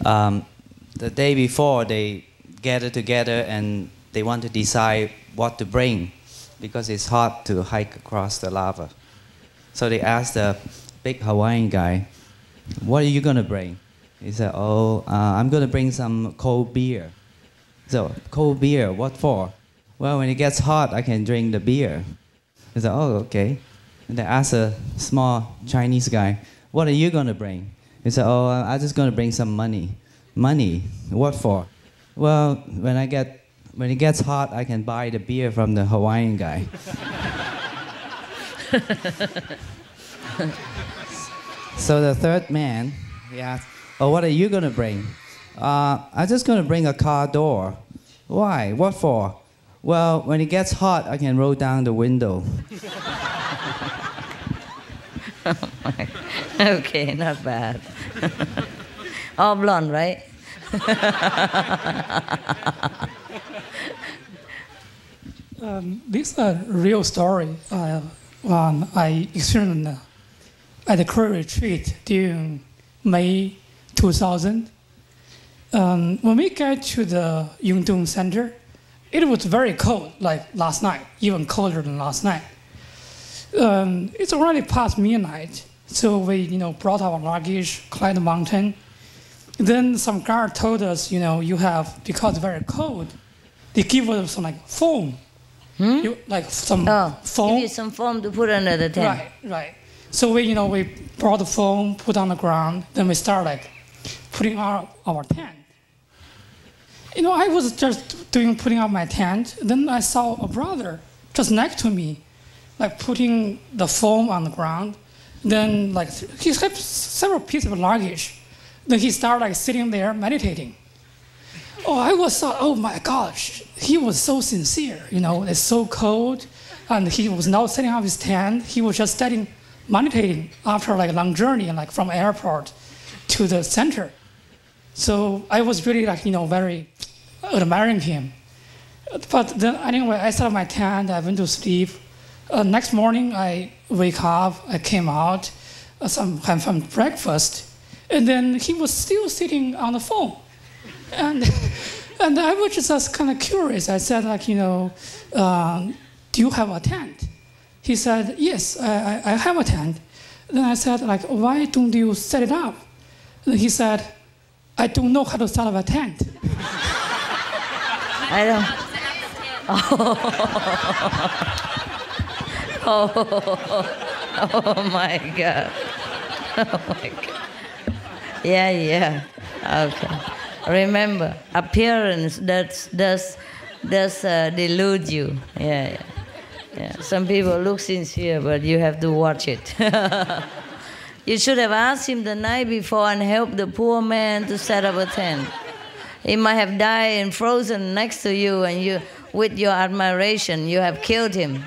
S6: the day before, they gathered together and they want to decide what to bring because it's hard to hike across the lava. So they asked the big Hawaiian guy, "What are you going to bring?" He said, I'm going to bring some cold beer. So, cold beer, what for? Well, when it gets hot, I can drink the beer. He said, okay. And they asked a small Chinese guy, "What are you going to bring?" He said, I'm just going to bring some money. Money? What for? Well, when it gets hot, I can buy the beer from the Hawaiian guy. So the third man, he asked, what are you going to bring? I'm just going to bring a car door. Why? What for? Well, when it gets hot, I can roll down the window.
S1: Okay, not bad. All blonde, right?
S7: This is a real story. I experienced at the Korea retreat during May 2000. When we got to the Yungdong Center, it was very cold, like last night, even colder than last night. It's already past midnight, so we, brought our luggage, climbed the mountain. Then some guard told us, you have, because it's very cold, they give us some foam. Some foam.
S1: Give you some foam to put under the tent.
S7: Right. So we brought the foam, put on the ground, then we start putting our tent. I was just putting out my tent, then I saw a brother just next to me, putting the foam on the ground. Then he had several pieces of luggage. Then he started sitting there meditating. I was oh my gosh, he was so sincere. It's so cold, and he was not setting up his tent. He was just studying, meditating after a long journey, from airport to the center. So I was really very admiring him. But then anyway, I set up my tent. I went to sleep. Next morning, I wake up. I came out, had some breakfast, and then he was still sitting on the phone. And I was just kind of curious. I said, do you have a tent? He said, yes, I have a tent. Then I said, why don't you set it up? And he said, I don't know how to set up a tent.
S1: I don't. Oh my God. Oh my God. Yeah. Okay. Remember, appearance does delude you. Yeah. Some people look sincere, but you have to watch it. You should have asked him the night before and helped the poor man to set up a tent. He might have died and frozen next to you, and you, with your admiration, you have killed him.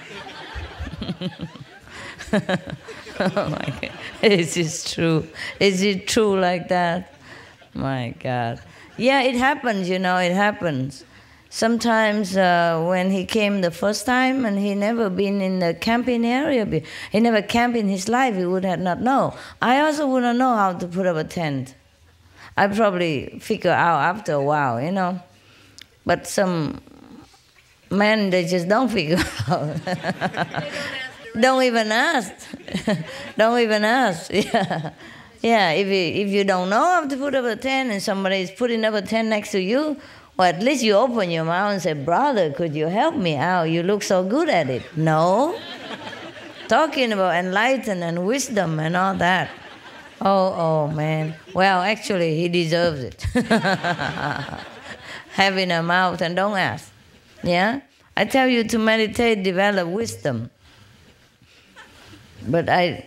S1: Oh my God. Is this true? Is it true like that? My God. Yeah, it happens, it happens. Sometimes when he came the first time and he never been in the camping area, he never camped in his life, he would have not know. I also wouldn't know how to put up a tent. I probably figure out after a while, But some men, they just don't figure out. Don't even ask. Don't even ask. Yeah. If you don't know how to put up a tent and somebody is putting up a tent next to you, well, at least you open your mouth and say, brother, could you help me out? You look so good at it. No. Talking about enlightenment and wisdom and all that. Oh, man. Well, actually, he deserves it. Having a mouth and don't ask. Yeah? I tell you to meditate, develop wisdom. But I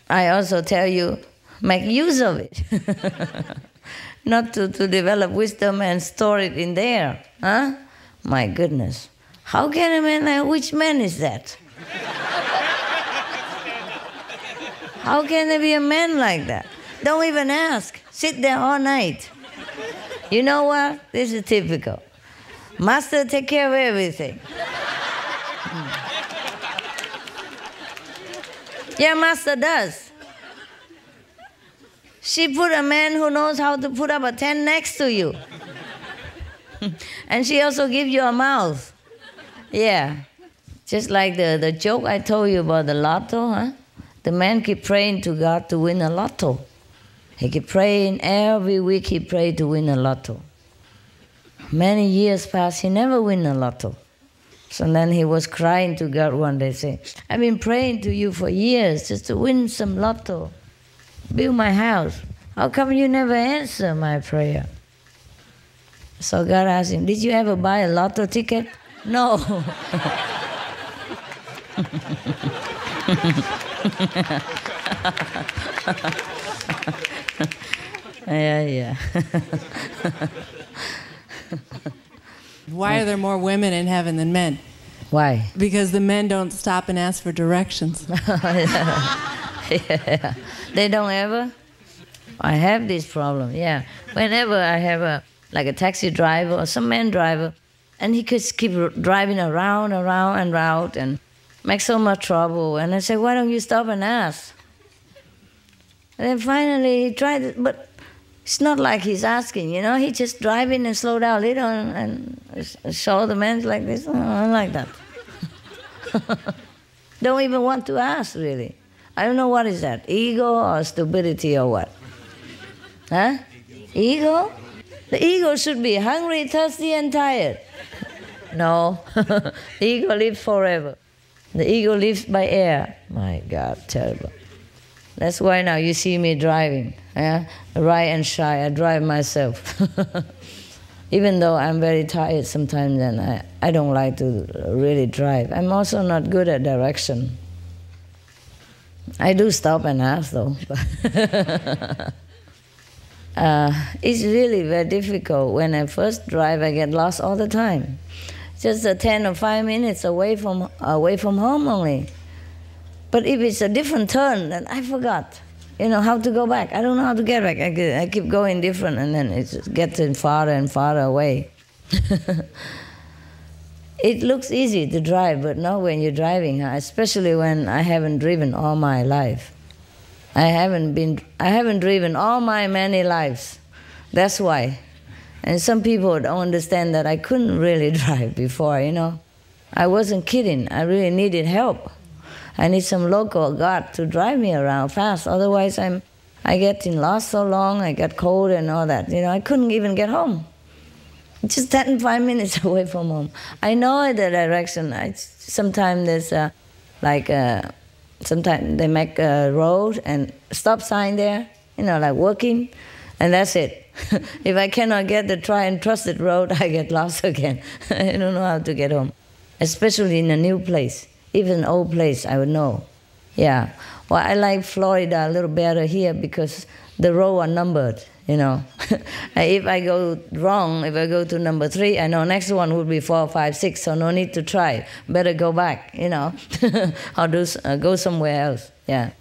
S1: also tell you, make use of it. Not to develop wisdom and store it in there. Huh? My goodness. How can a man, which man is that? How can there be a man like that? Don't even ask. Sit there all night. You know what? This is typical. Master take care of everything. Yeah, Master does. She put a man who knows how to put up a tent next to you. And she also gives you a mouth. Yeah. Just like the joke I told you about the lotto, huh? The man keep praying to God to win a lotto. He keep praying, every week he prayed to win a lotto. Many years passed, he never win a lotto. So then he was crying to God one day, saying, I've been praying to you for years just to win some lotto, build my house. How come you never answer my prayer? So God asked him, did you ever buy a lotto ticket? No. Yeah.
S8: Why are there more women in heaven than men?
S1: Why?
S8: Because the men don't stop and ask for directions.
S1: Yeah. They don't ever? I have this problem, yeah. Whenever I have a taxi driver or some man driver, and he could keep driving around and make so much trouble. And I say, why don't you stop and ask? And then finally he tried it, but it's not like he's asking, you know. He just driving and slow down a little and show the man like this. Oh, I like that. Don't even want to ask, really. I don't know what is that, ego or stupidity or what? Huh? Ego? The ego should be hungry, thirsty, and tired. No. The ego lives forever. The ego lives by air. My God, terrible. That's why now you see me driving. Yeah? Right and shy, I drive myself. Even though I'm very tired sometimes and I don't like to really drive. I'm also not good at direction. I do stop and ask though. It's really very difficult. When I first drive, I get lost all the time. Just 10 or 5 minutes away from home only. But if it's a different turn, then I forgot, how to go back. I don't know how to get back. I keep going different, and then it gets farther and farther away. It looks easy to drive, but not when you're driving, especially when I haven't driven all my life. I haven't driven all my many lives. That's why. And some people don't understand that I couldn't really drive before, I wasn't kidding. I really needed help. I need some local God to drive me around fast. Otherwise, I get lost so long, I get cold and all that. I couldn't even get home. Just 10, 5 minutes away from home. I know the direction. Sometimes there's sometimes they make a road and stop sign there, like working, and that's it. If I cannot get the try and trusted road, I get lost again. I don't know how to get home, especially in a new place. Even an old place, I would know. Yeah. Well, I like Florida a little better here because the roads are numbered, If I go wrong, if I go to number 3, I know next one would be 4, 5, 6, so no need to try. Better go back, Or go somewhere else, yeah.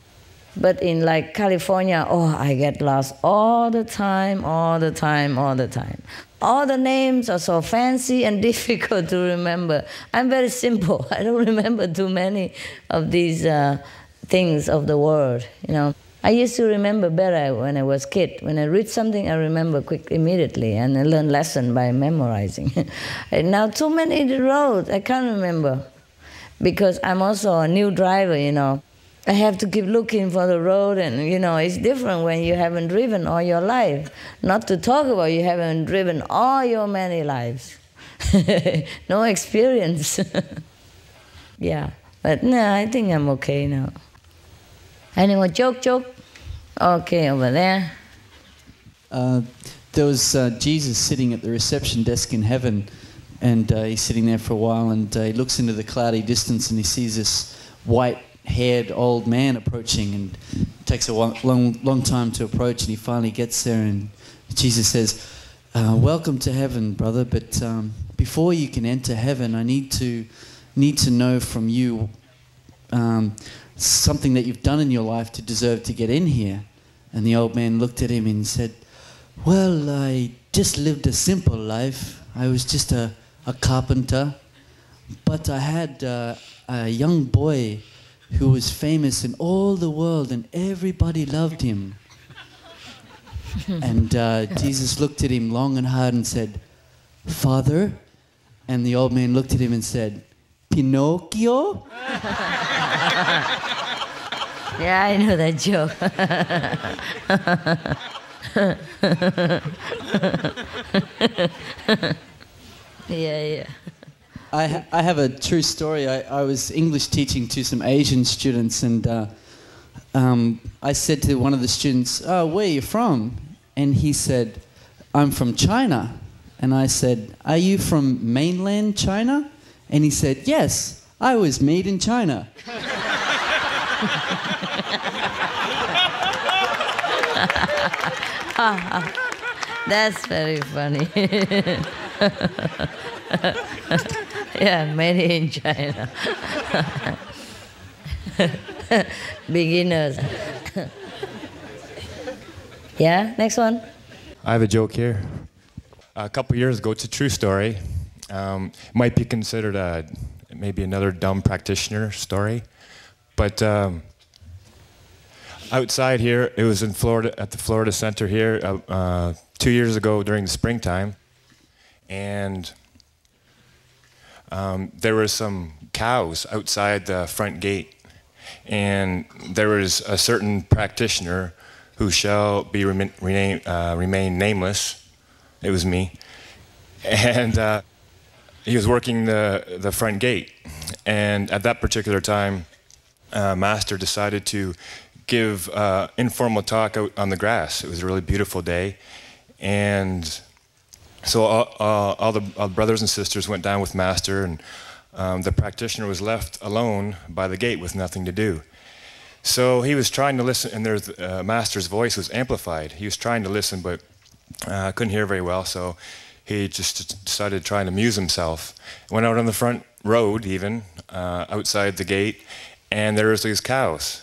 S1: But in California, I get lost all the time. All the names are so fancy and difficult to remember. I'm very simple. I don't remember too many of these things of the world, I used to remember better when I was a kid. When I read something, I remember quick immediately, and I learn lesson by memorizing. And now too many roads, I can't remember. Because I'm also a new driver, I have to keep looking for the road, and it's different when you haven't driven all your life. Not to talk about you haven't driven all your many lives. No experience. Yeah, but no, I think I'm okay now. Any more joke? Okay, over there.
S9: There was Jesus sitting at the reception desk in heaven, and he's sitting there for a while, and he looks into the cloudy distance and he sees this white-haired old man approaching, and it takes a long time to approach, and he finally gets there, and Jesus says, welcome to heaven, brother, but before you can enter heaven, I need to know from you something that you've done in your life to deserve to get in here. And the old man looked at him and said, well, I just lived a simple life. I was just a carpenter. But I had a young boy who was famous in all the world, and everybody loved him. And Jesus looked at him long and hard and said, "Father?" And the old man looked at him and said, "Pinocchio?"
S1: Yeah, I know that joke. Yeah.
S9: I have a true story. I was English teaching to some Asian students, and I said to one of the students, "Oh, where are you from?" And he said, "I'm from China." And I said, "Are you from mainland China?" And he said, "Yes, I was made in China."
S1: That's very funny. Yeah, made in China. Beginners. Yeah, next one.
S10: I have a joke here. A couple years ago, it's a true story. Might be considered maybe another dumb practitioner story, but outside here, it was in Florida, at the Florida Center here, 2 years ago during the springtime, and there were some cows outside the front gate, and there was a certain practitioner who shall be remain nameless. It was me, and he was working the front gate, and at that particular time, Master decided to give informal talk out on the grass. It was a really beautiful day, and so all the brothers and sisters went down with Master, and the practitioner was left alone by the gate with nothing to do. So he was trying to listen, and there's Master's voice was amplified. He was trying to listen, but couldn't hear very well, so he just decided to try and amuse himself. Went out on the front road, even outside the gate, and there was these cows.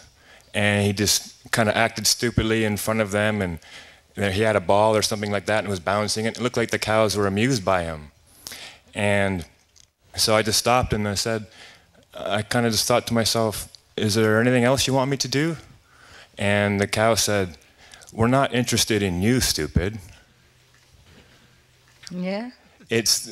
S10: And he just kind of acted stupidly in front of them, and he had a ball or something like that and was bouncing it. It looked like the cows were amused by him. And so I just stopped and I said, I kind of just thought to myself, is there anything else you want me to do? And the cow said, "We're not interested in you, stupid."
S1: Yeah.
S10: It's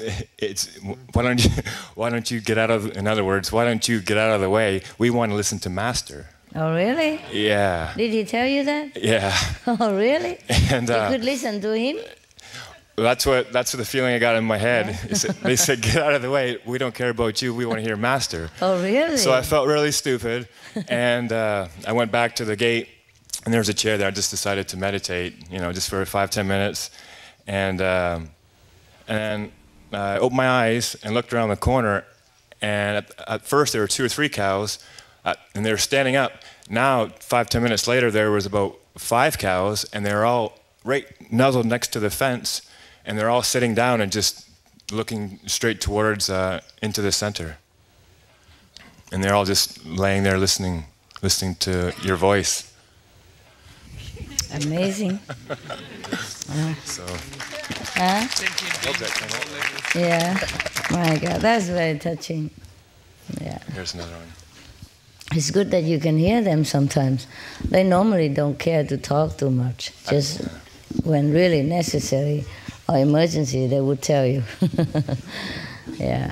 S10: why don't you get out of, in other words, why don't you get out of the way? We want to listen to Master.
S1: Oh, really?
S10: Yeah.
S1: Did he tell you that?
S10: Yeah.
S1: Oh, really?
S10: And
S1: you could listen to him?
S10: That's the feeling I got in my head. Yeah. They said, "Get out of the way. We don't care about you. We want to hear Master."
S1: Oh, really?
S10: So I felt really stupid, and I went back to the gate, and there was a chair there. I just decided to meditate, just for 5-10 minutes, and then I opened my eyes and looked around the corner, and at first there were 2 or 3 cows, and they were standing up. Now, 5-10 minutes later, there was about 5 cows, and they were all right nuzzled next to the fence, and they're all sitting down and just looking straight towards into the center. And they're all just laying there listening to your voice.
S1: Amazing.
S10: So.
S1: Huh? Yeah. My God, that's very touching. Yeah.
S10: Here's another one.
S1: It's good that you can hear them sometimes. They normally don't care to talk too much. Just when really necessary or emergency, they would tell you. Yeah.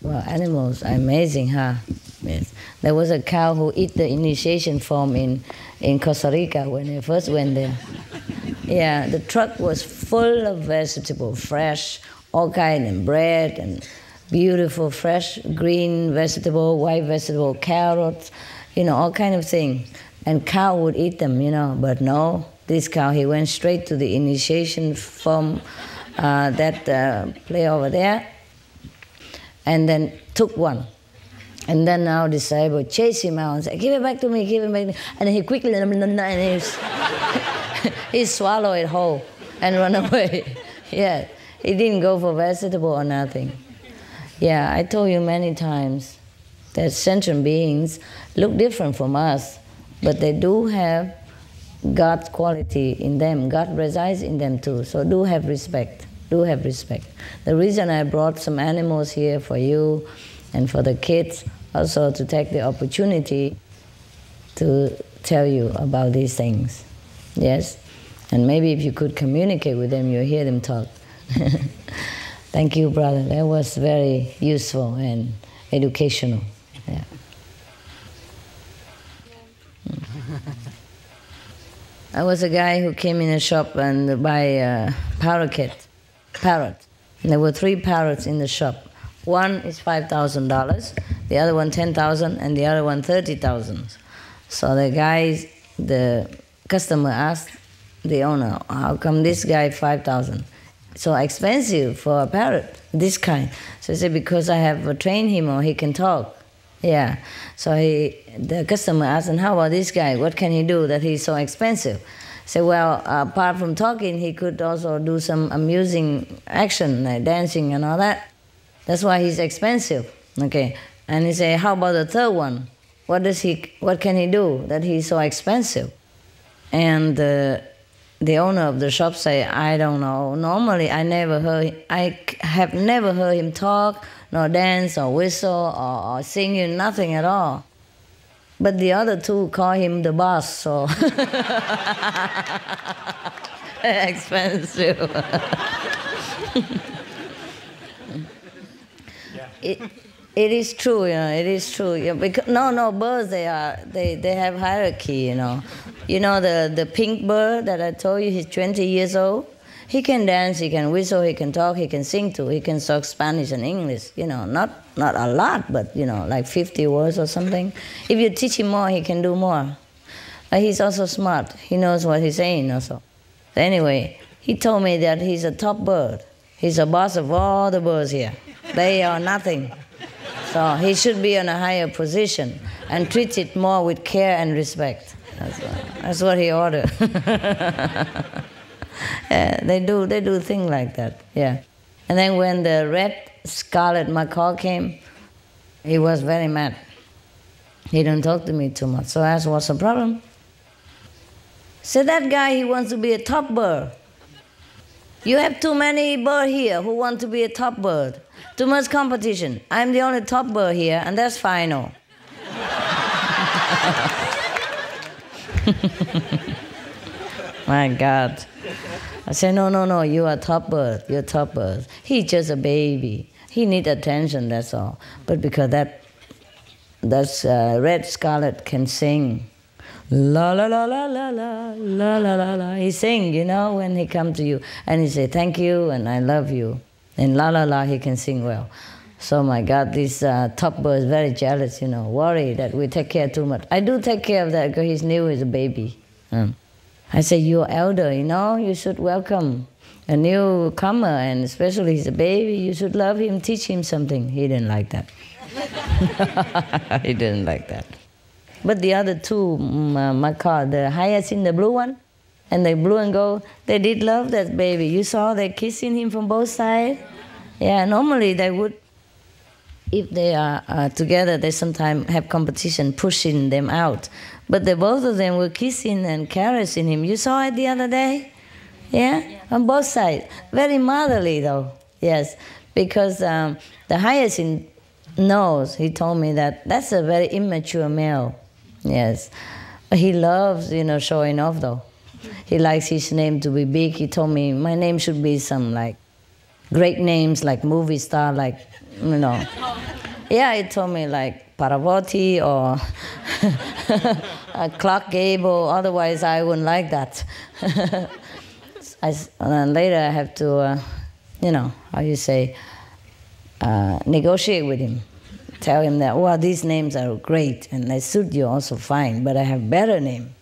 S1: Well, animals are amazing, huh? Yes. There was a cow who ate the initiation form in Costa Rica when I first went there. Yeah, the truck was full of vegetable, fresh, all kind, and bread, and beautiful, fresh, green vegetable, white vegetable, carrots, all kind of things. And cow would eat them, but no, this cow, he went straight to the initiation form, that play over there, and then took one. And then our disciple chased him out and said, "Give it back to me, give it back to me." And then he quickly, and he swallowed it whole and run away. Yeah, he didn't go for vegetable or nothing. Yeah, I told you many times that sentient beings look different from us, but they do have God's quality in them. God resides in them too. So do have respect. Do have respect. The reason I brought some animals here for you and for the kids, also to take the opportunity to tell you about these things. Yes? And maybe if you could communicate with them, you'll hear them talk. Thank you, brother. That was very useful and educational. Yeah. I was a guy who came in a shop and buy a parrot. And there were 3 parrots in the shop. One is $5,000, the other one $10,000, and the other one $30,000. So the customer asked the owner, how come this guy $5,000? So expensive for a parrot, this kind. So he said, because I have trained him or he can talk. Yeah. So the customer asked, and how about this guy? What can he do that he's so expensive? I said, well, apart from talking, he could also do some amusing action, like dancing and all that. That's why he's expensive. Okay. And he said, how about the third one? What can he do that he's so expensive? And the owner of the shop say, I don't know. Normally, I have never heard him talk, nor dance, or whistle, or sing, nothing at all. But the other 2 call him the boss, so expensive. It is true, it is true. Yeah, because, no, birds, they have hierarchy, You know the pink bird that I told you, he's 20 years old? He can dance, he can whistle, he can talk, he can sing too. He can talk Spanish and English, not a lot, but, like 50 words or something. If you teach him more, he can do more. But he's also smart. He knows what he's saying also. So anyway, he told me that he's a top bird. He's the boss of all the birds here. They are nothing. So he should be in a higher position and treat it more with care and respect. That's what he ordered. They do things like that. Yeah. And then when the red scarlet macaw came, he was very mad. He didn't talk to me too much. So I asked, what's the problem? So that guy, he wants to be a top bird. You have too many birds here who want to be a top bird. Too much competition. I'm the only top bird here, and that's final. My God. I said, no, you are top bird. You're top bird. He's just a baby. He needs attention, that's all. But because that's red scarlet can sing. La la la la la la la la la la. He sing, when he comes to you. And he say, thank you and I love you. And la la la, he can sing well. So my God, this top bird is very jealous, worried that we take care too much. I do take care of that because he's new as a baby. I say, you're elder, you should welcome a newcomer, and especially he's a baby, you should love him, teach him something. He didn't like that. He didn't like that. But the other 2 macaw, the hyacinth, the blue one, and the blue and gold, they did love that baby. You saw they kissing him from both sides? Yeah, normally they would, if they are together, they sometimes have competition pushing them out. But both of them were kissing and caressing him. You saw it the other day? Yeah? On both sides. Very motherly though, yes. Because the hyacinth knows, he told me that's a very immature male. Yes. He loves, showing off though. He likes his name to be big. He told me my name should be some like great names like movie star, like, Yeah, he told me like Parvati or Clark Gable, otherwise I wouldn't like that. And later I have to, negotiate with him. Tell him that, well, these names are great and they suit you also fine, but I have better name.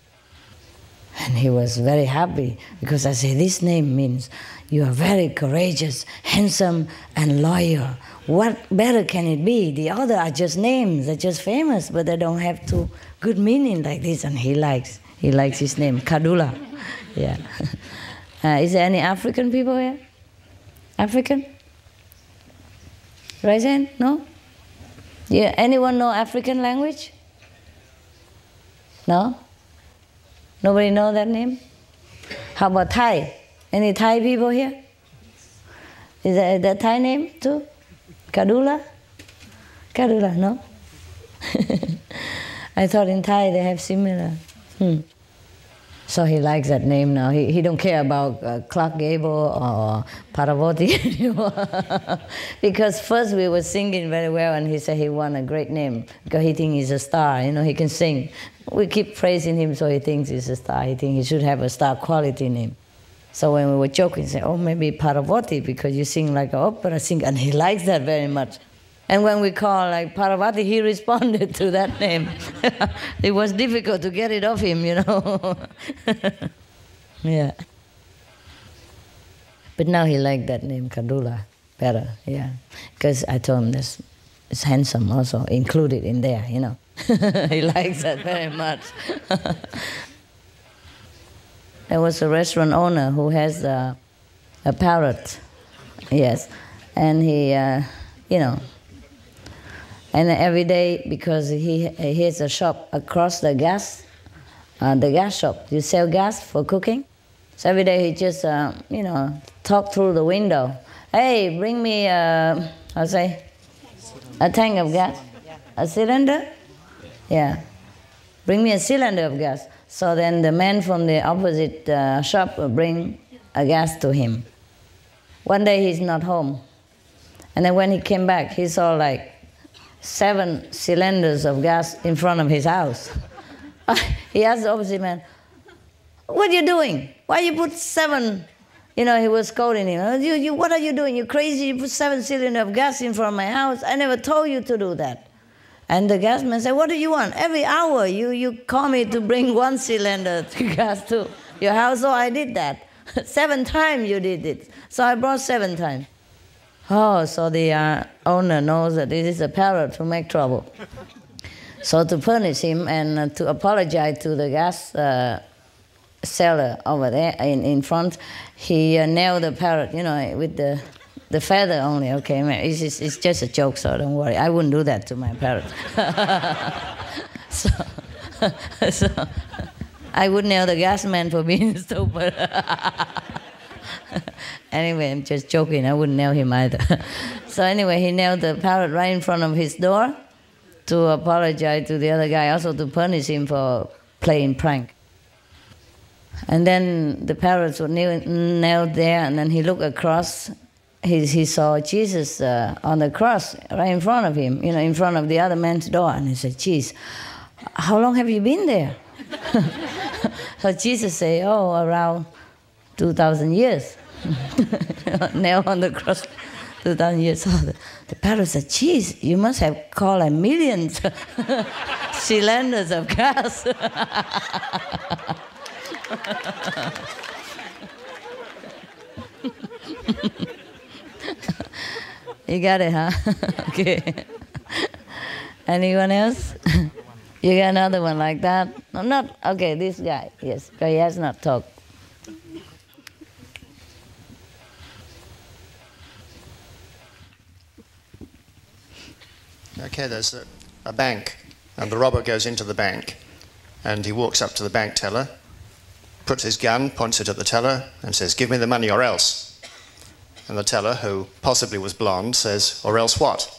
S1: And he was very happy because I say, this name means you are very courageous, handsome, and loyal. What better can it be? The other are just names, they're just famous, but they don't have too good meaning like this. And he likes his name, Kadula. Yeah. Is there any African people here? African? Raise hand? No? Yeah. Anyone know African language? No? Nobody know that name? How about Thai? Any Thai people here? Is that Thai name too? Kadula? Kadula, no? I thought in Thai they have similar. So he likes that name now. He don't care about Clark Gable or Parvati anymore. Because first we were singing very well and he said he won a great name because he thinks he's a star, you know, he can sing. We keep praising him so he thinks he's a star. He thinks he should have a star quality name. So when we were joking, he said, oh, maybe Parvati because you sing like an opera singer. And he likes that very much. And when we call like Parvati, he responded to that name. It was difficult to get it off him, you know. Yeah. But now he liked that name, Kadula, better, yeah. Because I told him this, it's handsome also, included in there, you know. He likes that very much. There was a restaurant owner who has a parrot, yes. And he, you know, and every day, because he has a shop across the gas shop. You sell gas for cooking? So every day he just, you know, talk through the window. Hey, bring me, a tank of gas? A cylinder? Yeah. Bring me a cylinder of gas. So then the man from the opposite shop will bring a gas to him. One day he's not home. And then when he came back, he saw like 7 cylinders of gas in front of his house. He asked the opposite man, what are you doing? Why you put 7? You know, he was scolding him. What are you doing? You crazy? You put 7 cylinders of gas in front of my house? I never told you to do that. And the gas man said, what do you want? Every hour you call me to bring 1 cylinder of gas to your house. So I did that. 7 times you did it. So I brought 7 times. Oh, so the owner knows that this is a parrot to make trouble. So to punish him and to apologize to the gas seller over there in front, he nailed the parrot, you know, with the feather only. Okay, man, it's just a joke, so don't worry. I wouldn't do that to my parrot. so I would nail the gas man for being stupid. Anyway, I'm just joking. I wouldn't nail him either. So anyway, he nailed the parrot right in front of his door to apologize to the other guy, also to punish him for playing prank. And then the parrots were nailed there, and then he looked across. He saw Jesus on the cross right in front of him, you know, in front of the other man's door. And he said, geez, how long have you been there? So Jesus said, oh, around 2,000 years. Nailed on the cross, 2,000 years. So the parrot said, geez, you must have called like millions cylinders of gas. You got it, huh? Okay. Anyone else? You got another one like that? No, not, okay, this guy, yes, but he has not talked.
S11: Okay, there's a bank, and the robber goes into the bank, and he walks up to the bank teller, puts his gun, points it at the teller, and says, give me the money or else. And the teller, who possibly was blonde, says, or else what?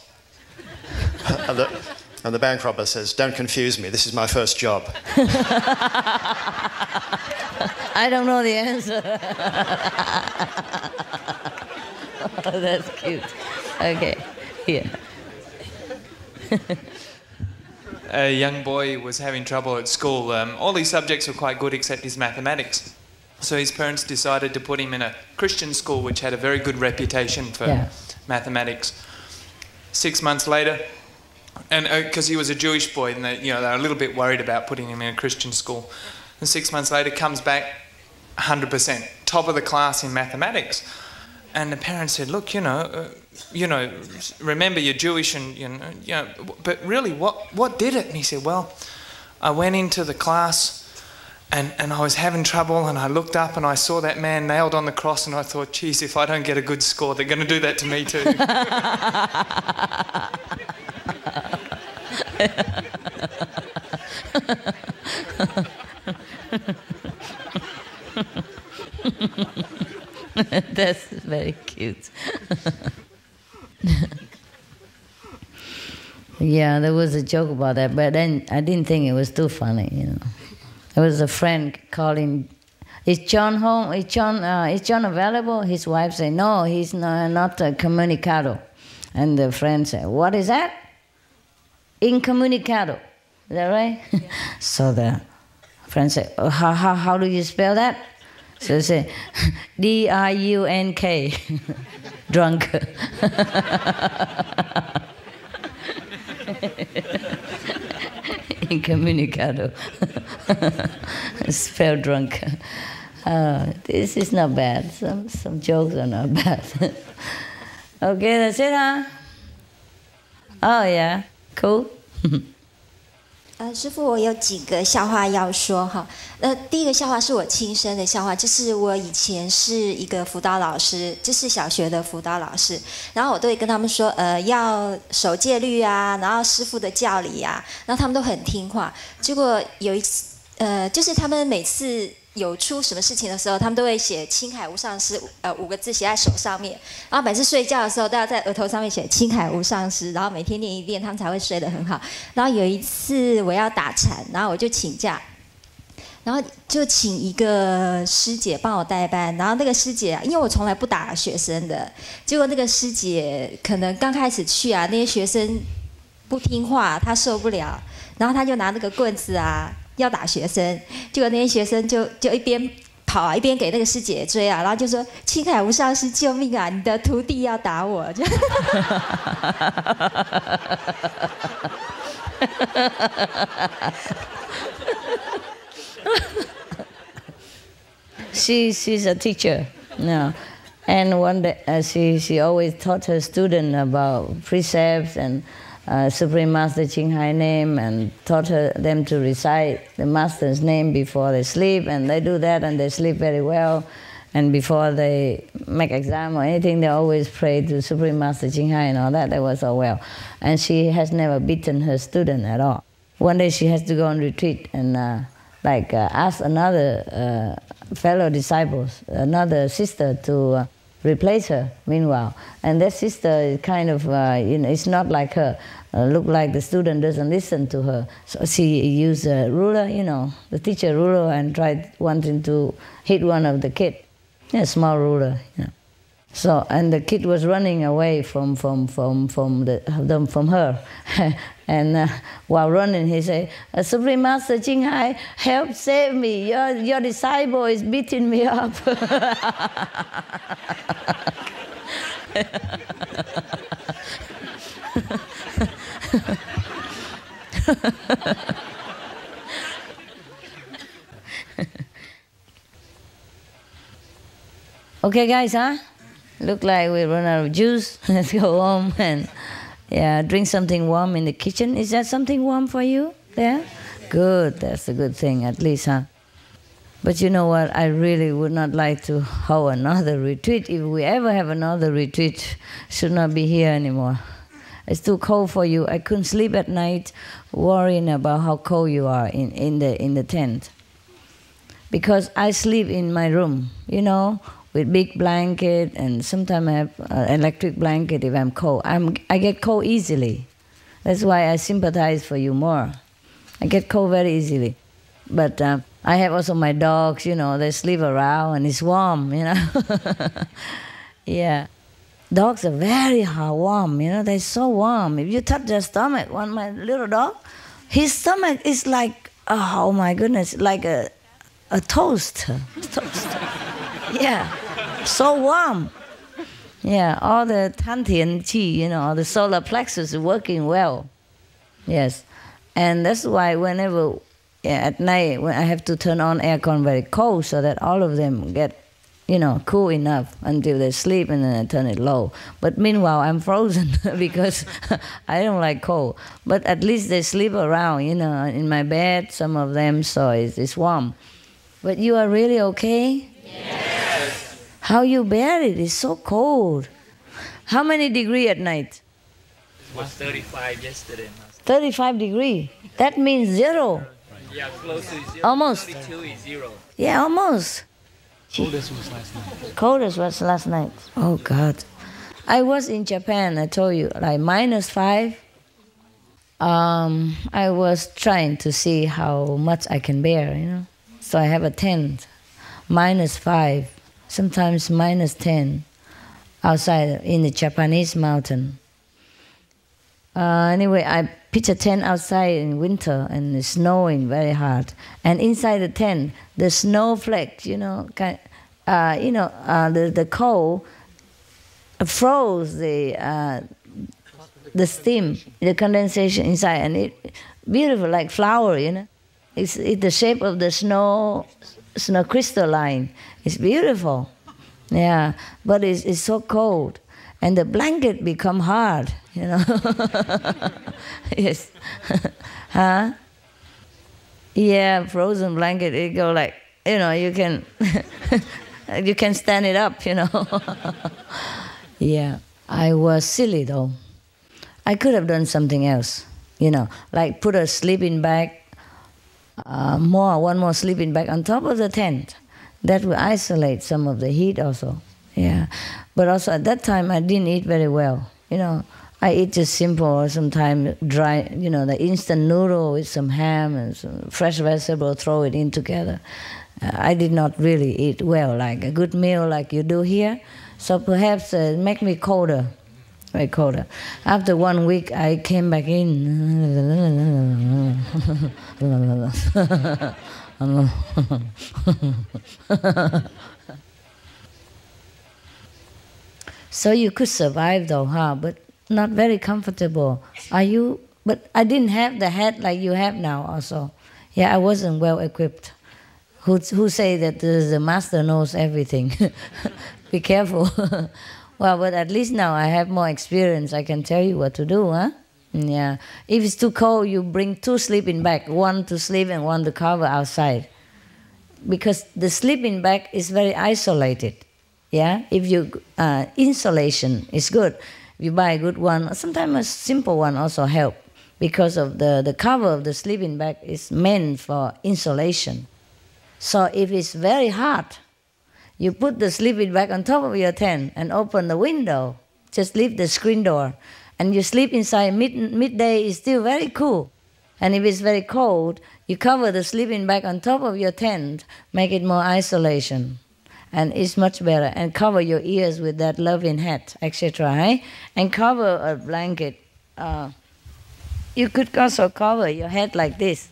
S11: and the bank robber says, don't confuse me, this is my first job.
S1: I don't know the answer. Oh, that's cute. Okay, here.
S4: A young boy was having trouble at school. All his subjects were quite good except his mathematics. So his parents decided to put him in a Christian school which had a very good reputation for mathematics. 6 months later, and because he was a Jewish boy, and they were a little bit worried about putting him in a Christian school. And 6 months later, comes back 100%, top of the class in mathematics. And the parents said, look, remember you're Jewish, and but really, what did it? And he said, well, I went into the class and I was having trouble, and I looked up and I saw that man nailed on the cross, and I thought, geez, if I don't get a good score, they're going to do that to me too.
S1: very cute. Yeah, there was a joke about that, but then I didn't think it was too funny, you know. There was a friend calling, is John home? Is John available? His wife said, no, he's not a comunicado. And the friend said, what is that? Incommunicado. Is that right? Yeah. So the friend said, oh, how do you spell that? So they say, D-R-U-N-K, drunk. Incommunicado. Spell drunk. This is not bad. Some jokes are not bad. Okay, that's it, huh? Oh, yeah. Cool.
S12: 师父，我有几个笑话要说哈。第一个笑话是我亲身的笑话，就是我以前是一个辅导老师，就是小学的辅导老师，然后我都会跟他们说，要守戒律啊，然后师父的教理啊，然后他们都很听话。结果有一次，就是他们每次有出什么事情的时候，他们都会写青海无上师5个字写在手上面，然后每次睡觉的时候都要在额头上面写青海无上师，然后每天念一遍，他们才会睡得很好。然后有一次我要打禅，然后我就请假，然后就请一个师姐帮我代班，然后那个师姐因为我从来不打学生的，结果那个师姐可能刚开始去啊，那些学生不听话，她受不了，然后她就拿那个棍子啊。要打学生，结果那些学生就一边跑啊，一边给那个师姐追啊，然后就说：“青海无上师，救命啊！你的徒弟要打我。”就
S1: She's a teacher, no, and one day she always taught her student about precepts and. Supreme Master Ching Hai name and taught them to recite the Master's name before they sleep, and they do that and they sleep very well. And before they make exam or anything, they always pray to Supreme Master Ching Hai and all that. They were so well. And she has never beaten her student at all. One day she has to go on retreat and ask another fellow disciples, another sister to replace her meanwhile. And that sister is kind of, it's not like her. Look like the student doesn't listen to her. So she used a ruler, the teacher ruler, and tried wanting to hit one of the kid. A small ruler, So, and the kid was running away from her. And while running, he said, Supreme Master Ching Hai, help save me. Your disciple is beating me up. Okay, guys, huh? Look like we run out of juice. Let's go home and drink something warm in the kitchen. Is that something warm for you there? Good, that's a good thing at least, huh? But you know what? I really would not like to hold another retreat. If we ever have another retreat, should not be here anymore. It's too cold for you. I couldn't sleep at night worrying about how cold you are in the tent. Because I sleep in my room, with big blanket, and sometimes I have electric blanket if I'm cold. I get cold easily. That's why I sympathize for you more. I get cold very easily. But I have also my dogs, they sleep around and it's warm, Yeah. Dogs are very warm, they're so warm. If you touch their stomach, my little dog, his stomach is like, oh my goodness, like a toast. Yeah, so warm. Yeah, all the Tantian Qi, all the solar plexus is working well. Yes, and that's why whenever, at night, when I have to turn on aircon very cold so that all of them get, cool enough until they sleep, and then I turn it low. But meanwhile, I'm frozen because I don't like cold. But at least they sleep around, in my bed, some of them, so it's warm. But you are really okay? Yes. How you bear it? It's so cold. How many degrees at night?
S13: It was 35 yesterday.
S1: 35 degrees. That means 0.
S13: Yeah, close to 0.
S1: Almost.
S13: 32 is 0.
S1: Yeah, almost.
S14: Coldest was last night.
S1: Coldest was last night. Oh, God. I was in Japan, I told you, like -5. I was trying to see how much I can bear, you know. So I have a tent, -5, sometimes -10, outside in the Japanese mountain. Anyway, I pitch a tent outside in winter, and it's snowing very hard. And inside the tent, the snowflakes, you know, the cold froze the steam, the condensation inside, and it beautiful like flower, you know. It's the shape of the snow crystalline. It's beautiful, yeah. But it's so cold, and the blanket become hard, you know. Yes, huh? Yeah, frozen blanket. It go like, you know, you can you can stand it up, you know. Yeah, I was silly though. I could have done something else, you know, like put a sleeping bag, one more sleeping bag on top of the tent. That will isolate some of the heat also, yeah. But also at that time I didn't eat very well, you know. I eat just simple or sometimes dry, you know, the instant noodle with some ham and some fresh vegetable, throw it in together. I did not really eat well, like a good meal like you do here. So perhaps it make me colder. Very colder. After 1 week, I came back in. So you could survive though, huh? But not very comfortable. Are you? But I didn't have the hat like you have now also. Yeah, I wasn't well equipped. Who say that the master knows everything? Be careful. Well, but at least now I have more experience. I can tell you what to do, huh? Yeah. If it's too cold, you bring 2 sleeping bags, one to sleep and one to cover outside. Because the sleeping bag is very isolated. Yeah. If you insulation is good. If you buy a good one, sometimes a simple one also help, because of the cover of the sleeping bag is meant for insulation. So if it's very hot, you put the sleeping bag on top of your tent and open the window. Just leave the screen door. And you sleep inside. Midday is still very cool. And if it's very cold, you cover the sleeping bag on top of your tent, make it more isolation. And it's much better. And cover your ears with that loving hat, etc. Eh? And cover a blanket. You could also cover your head like this.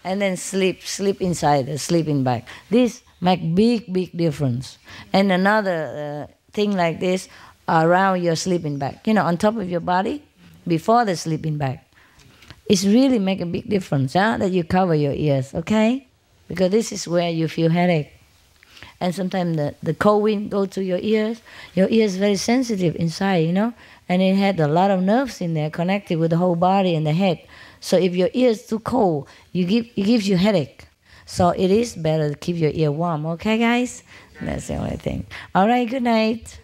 S1: And then sleep inside the sleeping bag. This make big difference. And another thing like this around your sleeping bag, you know, on top of your body, before the sleeping bag. It's really make a big difference, huh? That you cover your ears, okay? Because this is where you feel headache. And sometimes the cold wind go to your ears. Your ears very sensitive inside, you know, and it had a lot of nerves in there connected with the whole body and the head. So if your ears too cold, it gives you headache. So it is better to keep your ear warm, okay, guys? That's the only thing. All right, good night.